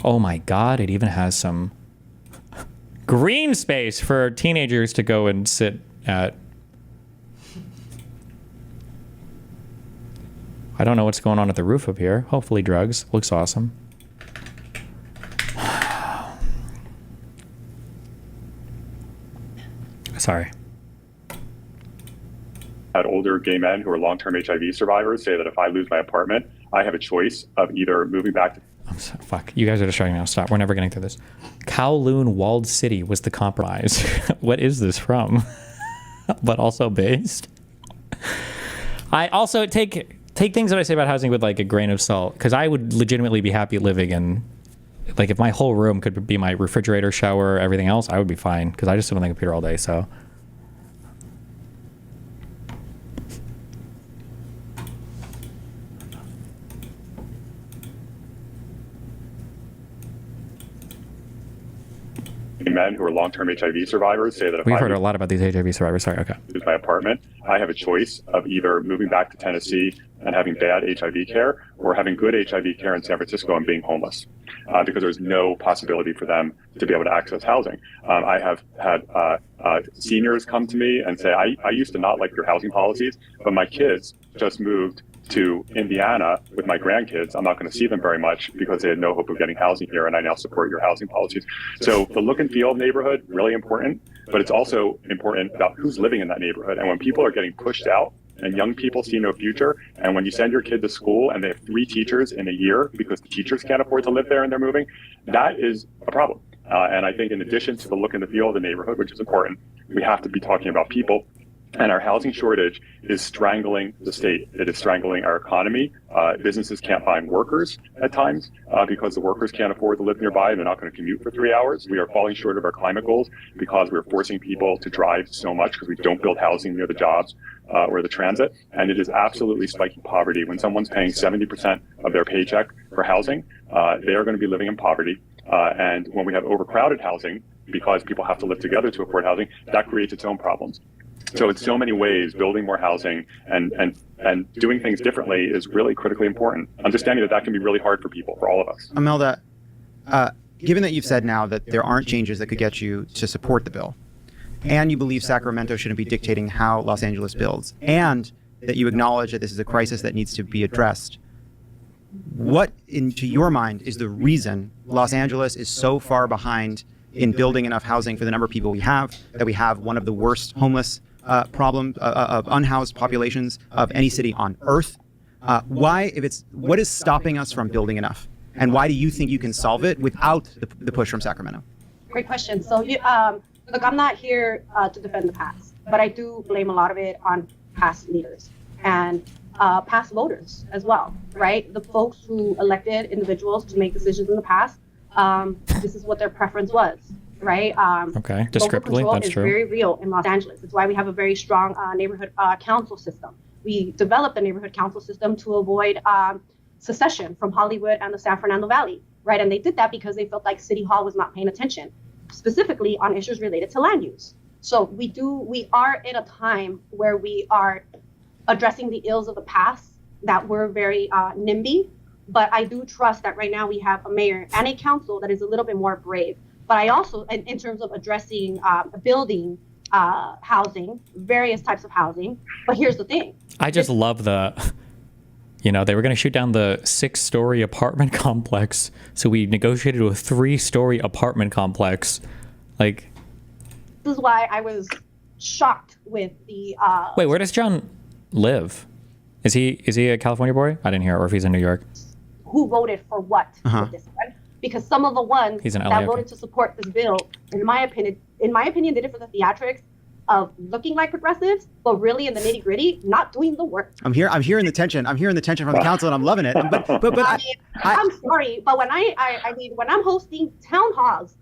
Oh my God, it even has some green space for teenagers to go and sit at. I don't know what's going on at the roof up here. Hopefully drugs. Looks awesome. Sorry. Had older gay men who are long-term HIV survivors say that if I lose my apartment, I have a choice of either moving back to... Fuck. You guys are distracting me now. Stop. We're never getting through this. Kowloon Walled City was the compromise. What is this from? But also based. I also take things that I say about housing with like a grain of salt, because I would legitimately be happy living in, like, if my whole room could be my refrigerator, shower, everything else, I would be fine, because I just sit on the computer all day. So men who are long-term HIV survivors say that if we've I heard a lot about these HIV survivors. Sorry. Okay. lose my apartment, I have a choice of either moving back to Tennessee and having bad HIV care, or having good HIV care in San Francisco and being homeless, because there's no possibility for them to be able to access housing. I have had seniors come to me and say, I used to not like your housing policies, but my kids just moved to Indiana with my grandkids. I'm not going to see them very much because they had no hope of getting housing here, and I now support your housing policies. So the look and feel of neighborhood, really important, but it's also important about who's living in that neighborhood. And when people are getting pushed out and young people see no future, and when you send your kid to school and they have 3 teachers in a year because the teachers can't afford to live there and they're moving, that is a problem. And I think in addition to the look and the feel of the neighborhood, which is important, we have to be talking about people. And our housing shortage is strangling the state. It is strangling our economy. Businesses can't find workers at times because the workers can't afford to live nearby. They're not going to commute for 3 hours. We are falling short of our climate goals because we're forcing people to drive so much because we don't build housing near the jobs or the transit. And it is absolutely spiking poverty. When someone's paying 70% of their paycheck for housing, they are going to be living in poverty. And when we have overcrowded housing, because people have to live together to afford housing, that creates its own problems. So in so many ways, building more housing and doing things differently is really critically important. Understanding that can be really hard for people, for all of us. Imelda, given that you've said now that there aren't changes that could get you to support the bill, and you believe Sacramento shouldn't be dictating how Los Angeles builds, and that you acknowledge that this is a crisis that needs to be addressed, what, into your mind, is the reason Los Angeles is so far behind in building enough housing for the number of people we have, that we have one of the worst homeless problem of unhoused populations of any city on earth? What is stopping us from building enough? And why do you think you can solve it without the push from Sacramento? Great question. So, look, I'm not here to defend the past, but I do blame a lot of it on past leaders and past voters as well, right? The folks who elected individuals to make decisions in the past, this is what their preference was. Right. Okay. Descriptively, that's is true. Very real in Los Angeles. It's why we have a very strong neighborhood council system. We developed the neighborhood council system to avoid secession from Hollywood and the San Fernando Valley. Right. And they did that because they felt like City Hall was not paying attention, specifically on issues related to land use. So we are in a time where we are addressing the ills of the past that were very NIMBY. But I do trust that right now we have a mayor and a council that is a little bit more brave. but I also, in terms of addressing building housing, various types of housing. But here's the thing. I just love they were going to shoot down the 6-story apartment complex. So we negotiated a 3-story apartment complex. Like, this is why I was shocked with the. Wait, where does John live? Is he a California boy? I didn't hear, or if he's in New York. Who voted for what with this one? Because some of the ones that voted to support this bill, in my opinion, did it for the theatrics of looking like progressives, but really in the nitty gritty, not doing the work. I'm hearing the tension. I'm hearing the tension from the council, and I'm loving it. But I'm sorry, but when when I'm hosting town halls,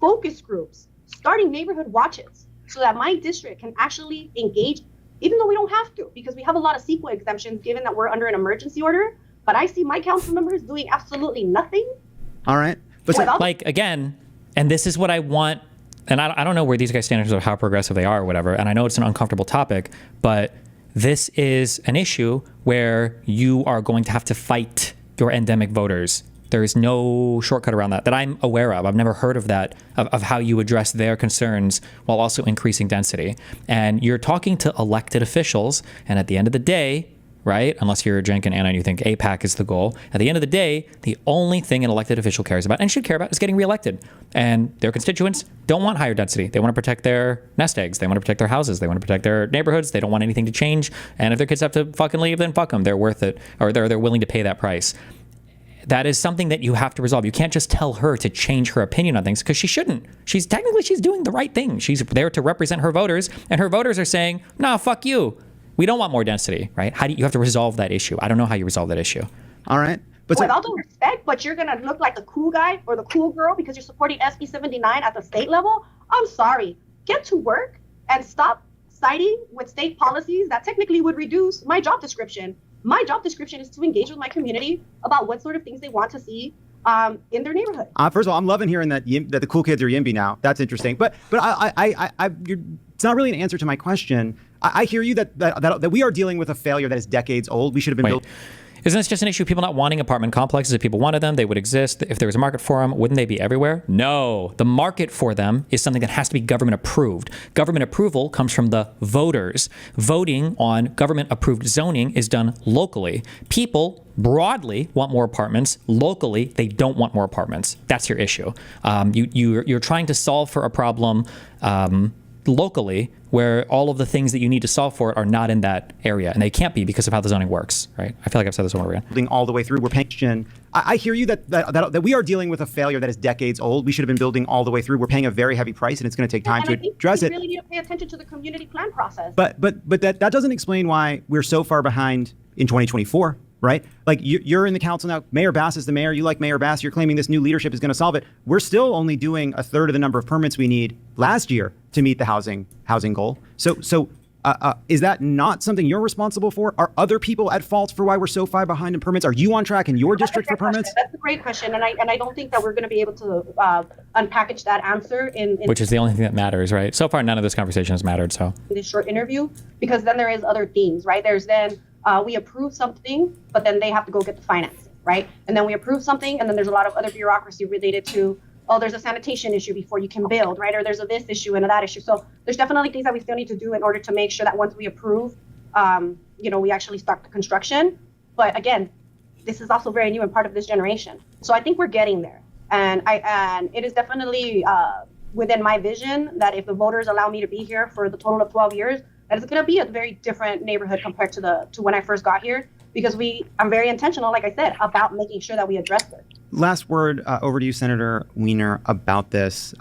focus groups, starting neighborhood watches, so that my district can actually engage, even though we don't have to, because we have a lot of CEQA exemptions, given that we're under an emergency order. But I see my council members doing absolutely nothing. All right, but again, and this is what I want. And I don't know where these guys stand in terms of how progressive they are or whatever. And I know it's an uncomfortable topic, but this is an issue where you are going to have to fight your endemic voters. There is no shortcut around that I'm aware of. I've never heard of that, of how you address their concerns while also increasing density. And you're talking to elected officials. And at the end of the day, right, unless you're Cenk and Anna and you think APAC is the goal, at the end of the day, the only thing an elected official cares about and should care about is getting reelected. And their constituents don't want higher density. They want to protect their nest eggs. They want to protect their houses. They want to protect their neighborhoods. They don't want anything to change. And if their kids have to fucking leave, then fuck them. They're worth it, or they're willing to pay that price. That is something that you have to resolve. You can't just tell her to change her opinion on things, because she shouldn't. She's doing the right thing. She's there to represent her voters, and her voters are saying, "Nah, fuck you. We don't want more density," right? How do you have to resolve that issue? I don't know how you resolve that issue. All right. But with all due respect, but you're gonna look like the cool guy or the cool girl because you're supporting SB 79 at the state level. I'm sorry. Get to work and stop siding with state policies that technically would reduce my job description. My job description is to engage with my community about what sort of things they want to see in their neighborhood. First of all, I'm loving hearing that the cool kids are YIMBY now. That's interesting. But it's not really an answer to my question. I hear you that we are dealing with a failure that is decades old. We should have been built. Isn't this just an issue of people not wanting apartment complexes? If people wanted them, they would exist. If there was a market for them, wouldn't they be everywhere? No. The market for them is something that has to be government approved. Government approval comes from the voters. Voting on government approved zoning is done locally. People broadly want more apartments. Locally, they don't want more apartments. That's your issue. You're trying to solve for a problem locally, where all of the things that you need to solve for it are not in that area, and they can't be because of how the zoning works, right? I feel like I've said this over again. Building all the way through, we're paying. I hear you that we are dealing with a failure that is decades old. We should have been building all the way through. We're paying a very heavy price, and it's going to take time to address it. We really need to pay attention to the community plan process. But that doesn't explain why we're so far behind in 2024. Right? Like you're in the council now. Mayor Bass is the mayor. You like Mayor Bass. You're claiming this new leadership is going to solve it. We're still only doing a third of the number of permits we need last year to meet the housing goal. So is that not something you're responsible for? Are other people at fault for why we're so far behind in permits? Are you on track in your district for permits? That's a great question, and I don't think that we're going to be able to unpackage that answer in which is the only thing that matters, right? So far, none of this conversation has mattered. So in this short interview, because then there is other themes, right? There's then. We approve something, but then they have to go get the financing, right? And then we approve something, and then there's a lot of other bureaucracy related to, there's a sanitation issue before you can build, right? Or there's a this issue and a that issue. So there's definitely things that we still need to do in order to make sure that once we approve, we actually start the construction. But again, this is also very new and part of this generation. So I think we're getting there. And it is definitely within my vision that if the voters allow me to be here for the total of 12 years, that it's going to be a very different neighborhood compared to when I first got here, because I'm very intentional, like I said, about making sure that we address it. Last word over to you, Senator Wiener, about this.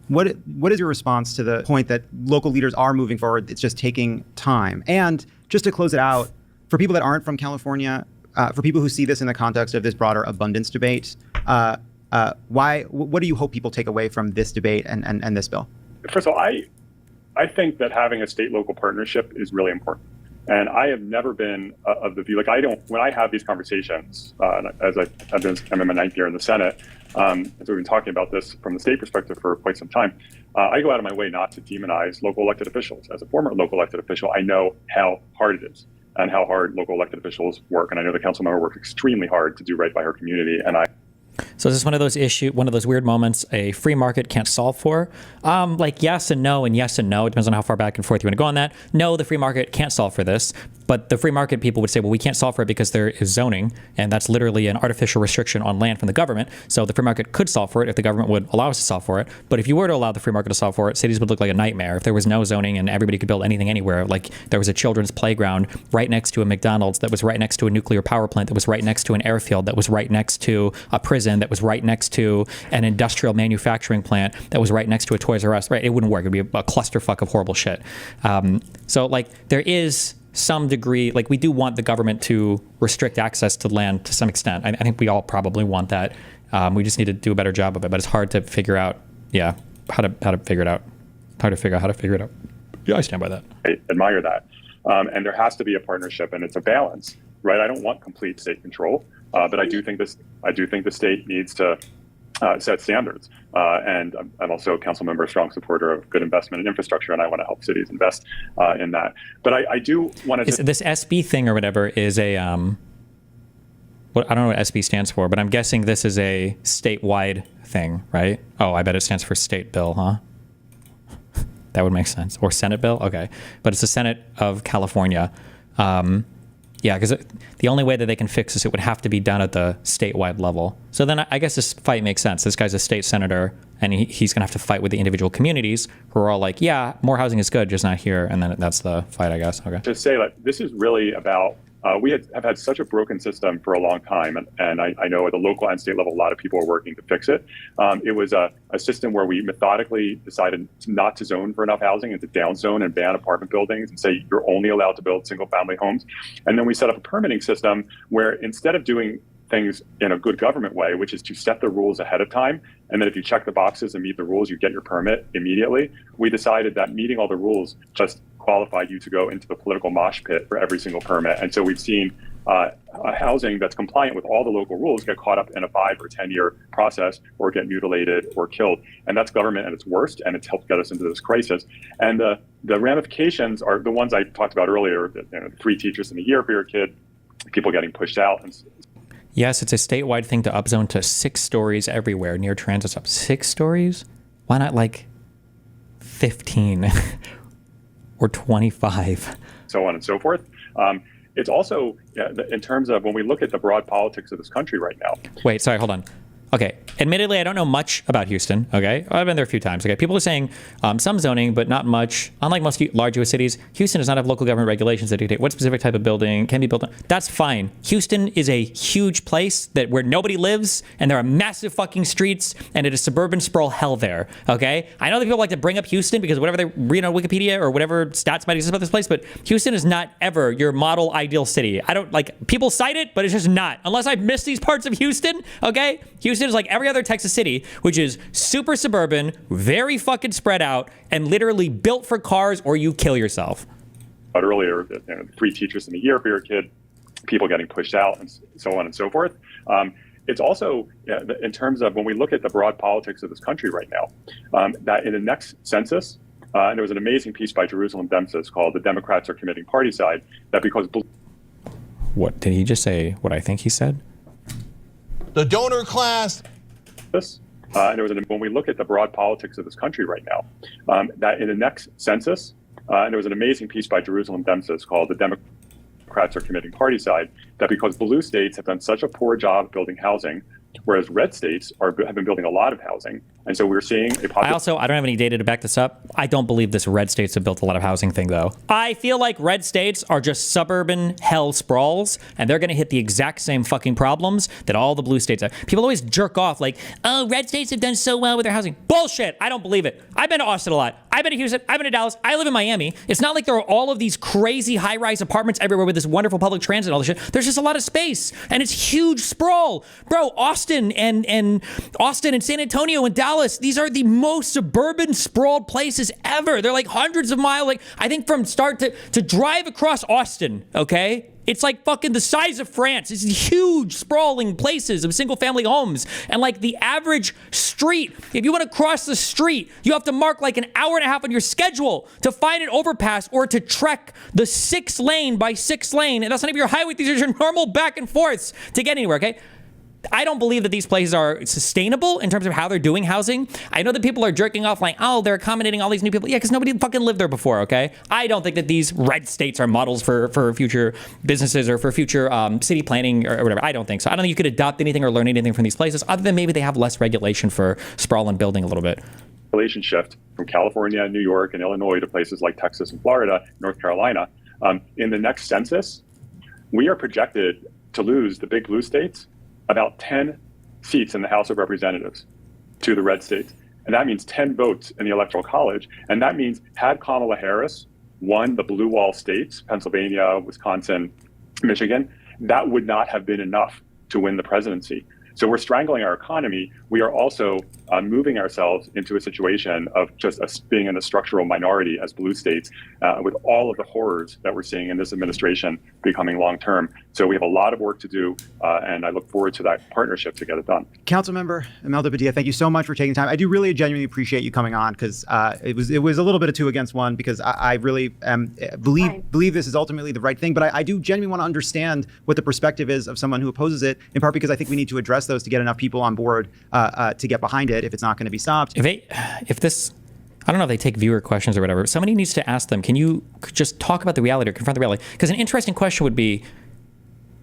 What is your response to the point that local leaders are moving forward? It's just taking time. And just to close it out, for people that aren't from California, for people who see this in the context of this broader abundance debate, what do you hope people take away from this debate and this bill? First of all, I think that having a state-local partnership is really important. And I have never been of the view, when I have these conversations, as I'm in my 9th year in the Senate, as we've been talking about this from the state perspective for quite some time, I go out of my way not to demonize local elected officials. As a former local elected official, I know how hard it is and how hard local elected officials work. And I know the council member worked extremely hard to do right by her community. And So is this one of those weird moments a free market can't solve for? Like yes and no and yes and no. It depends on how far back and forth you want to go on that. No, the free market can't solve for this. But the free market people would say, well, we can't solve for it because there is zoning, and that's literally an artificial restriction on land from the government. So the free market could solve for it if the government would allow us to solve for it. But if you were to allow the free market to solve for it, cities would look like a nightmare. If there was no zoning and everybody could build anything anywhere, like there was a children's playground right next to a McDonald's that was right next to a nuclear power plant that was right next to an airfield that was right next to a prison that was right next to an industrial manufacturing plant that was right next to a Toys R Us, right? It wouldn't work. It'd be a clusterfuck of horrible shit. So like there is some degree, like we do want the government to restrict access to land to some extent. I think we all probably want that. We just need to do a better job of it, but it's hard to figure out, how to figure it out. Hard to figure out how to figure it out. Yeah, I stand by that. I admire that. And there has to be a partnership, and it's a balance, right? I don't want complete state control, but I do think the state needs to set standards. And I'm also a council member, a strong supporter of good investment in infrastructure, and I want to help cities invest in that. But I do want to... This SB thing or whatever is a... I don't know what SB stands for, but I'm guessing this is a statewide thing, right? Oh, I bet it stands for state bill, huh? That would make sense. Or Senate bill? Okay. But it's the Senate of California. Yeah, because the only way that they can fix this, it would have to be done at the statewide level. So then I guess this fight makes sense. This guy's a state senator, and he's going to have to fight with the individual communities who are all like, yeah, more housing is good, just not here. And then that's the fight, I guess. Okay. To say that this is really about, we have had such a broken system for a long time. And I know at the local and state level, a lot of people are working to fix it. It was a system where we methodically decided not to zone for enough housing and to downzone and ban apartment buildings and say you're only allowed to build single family homes. And then we set up a permitting system where instead of doing things in a good government way, which is to set the rules ahead of time, and then if you check the boxes and meet the rules, you get your permit immediately. We decided that meeting all the rules just qualified you to go into the political mosh pit for every single permit. And so we've seen housing that's compliant with all the local rules get caught up in a 5 or 10 year process or get mutilated or killed. And that's government at its worst, and it's helped get us into this crisis. And the ramifications are the ones I talked about earlier, 3 teachers in a year for your kid, people getting pushed out. Yes, it's a statewide thing to upzone to 6 stories everywhere near transit stops. 6 stories? Why not like 15 or 25? So on and so forth. It's also, in terms of when we look at the broad politics of this country right now. Wait, sorry, hold on. Okay, admittedly, I don't know much about Houston, okay? I've been there a few times, okay? People are saying some zoning, but not much. Unlike most large U.S. cities, Houston does not have local government regulations that dictate what specific type of building can be built on. That's fine. Houston is a huge place where nobody lives, and there are massive fucking streets, and it is suburban sprawl hell there, okay? I know that people like to bring up Houston because whatever they read on Wikipedia or whatever stats might exist about this place, but Houston is not ever your model ideal city. I don't, like, people cite it, but it's just not. Unless I've missed these parts of Houston, okay? Houston is like every other Texas city, which is super suburban, very fucking spread out, and literally built for cars or you kill yourself. But earlier, 3 teachers in a year for your kid, people getting pushed out, and so on and so forth. It's also, in terms of when we look at the broad politics of this country right now, that in the next census, and there was an amazing piece by Jerusalem Demsis called "The Democrats Are Committing Particide," that because... What, did he just say what I think he said? The donor class. And there was when we look at the broad politics of this country right now, that in the next census, and there was an amazing piece by Jerusalem Demsis called "The Democrats Are Committing Particide," that because blue states have done such a poor job building housing, whereas red states have been building a lot of housing. And so we're seeing a I don't have any data to back this up. I don't believe this red states have built a lot of housing thing, though. I feel like red states are just suburban hell sprawls, and they're going to hit the exact same fucking problems that all the blue states have. People always jerk off like, oh, red states have done so well with their housing. Bullshit. I don't believe it. I've been to Austin a lot. I've been to Houston. I've been to Dallas. I live in Miami. It's not like there are all of these crazy high-rise apartments everywhere with this wonderful public transit and all this shit. There's just a lot of space, and it's huge sprawl. Bro, Austin and San Antonio and Dallas, these are the most suburban sprawled places ever. They're like hundreds of miles. Like, I think from start to drive across Austin, okay? It's like fucking the size of France. It's huge, sprawling places of single-family homes. And like the average street, if you want to cross the street, you have to mark like an hour and a half on your schedule to find an overpass or to trek the 6 lane by 6 lane. And that's not even your highway. These are your normal back and forths to get anywhere, okay? I don't believe that these places are sustainable in terms of how they're doing housing. I know that people are jerking off like, oh, they're accommodating all these new people. Yeah, because nobody fucking lived there before, okay? I don't think that these red states are models for future businesses or for future city planning or whatever. I don't think so. I don't think you could adopt anything or learn anything from these places other than maybe they have less regulation for sprawl and building a little bit. Shift from California, New York, and Illinois to places like Texas and Florida, North Carolina. In the next census, we are projected to lose the big blue states about 10 seats in the House of Representatives to the red states. And that means 10 votes in the Electoral College. And that means had Kamala Harris won the blue wall states, Pennsylvania, Wisconsin, Michigan, that would not have been enough to win the presidency. So we're strangling our economy. We are also moving ourselves into a situation of just us being in a structural minority as blue states with all of the horrors that we're seeing in this administration becoming long-term. So we have a lot of work to do, and I look forward to that partnership to get it done. Councilmember Imelda Padilla, thank you so much for taking time. I do really genuinely appreciate you coming on because it was a little bit of 2 against 1 because I really believe this is ultimately the right thing. But I do genuinely want to understand what the perspective is of someone who opposes it, in part because I think we need to address those to get enough people on board to get behind it if it's not going to be stopped. If this, I don't know if they take viewer questions or whatever, but somebody needs to ask them, can you just talk about the reality or confront the reality? Because an interesting question would be,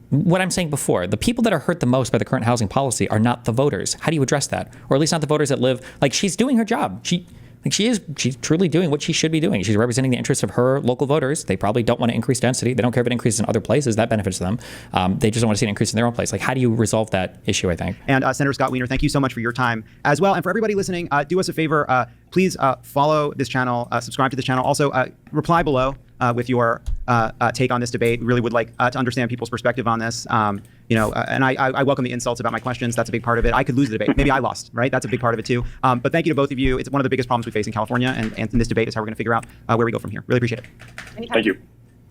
what I'm saying before, the people that are hurt the most by the current housing policy are not the voters. How do you address that? Or at least not the voters that live, like she's doing her job. She's truly doing what she should be doing. She's representing the interests of her local voters. They probably don't want to increase density. They don't care if it increases in other places. That benefits them. They just don't want to see an increase in their own place. Like, how do you resolve that issue, I think? And Senator Scott Wiener, thank you so much for your time as well. And for everybody listening, do us a favor. Please follow this channel, subscribe to this channel. Also, reply below with your take on this debate. We really would like to understand people's perspective on this. And I welcome the insults about my questions. That's a big part of it. I could lose the debate. Maybe I lost, right? That's a big part of it too. But thank you to both of you. It's one of the biggest problems we face in California, and this debate is how we're going to figure out where we go from here. Really appreciate it. Anytime. Thank you.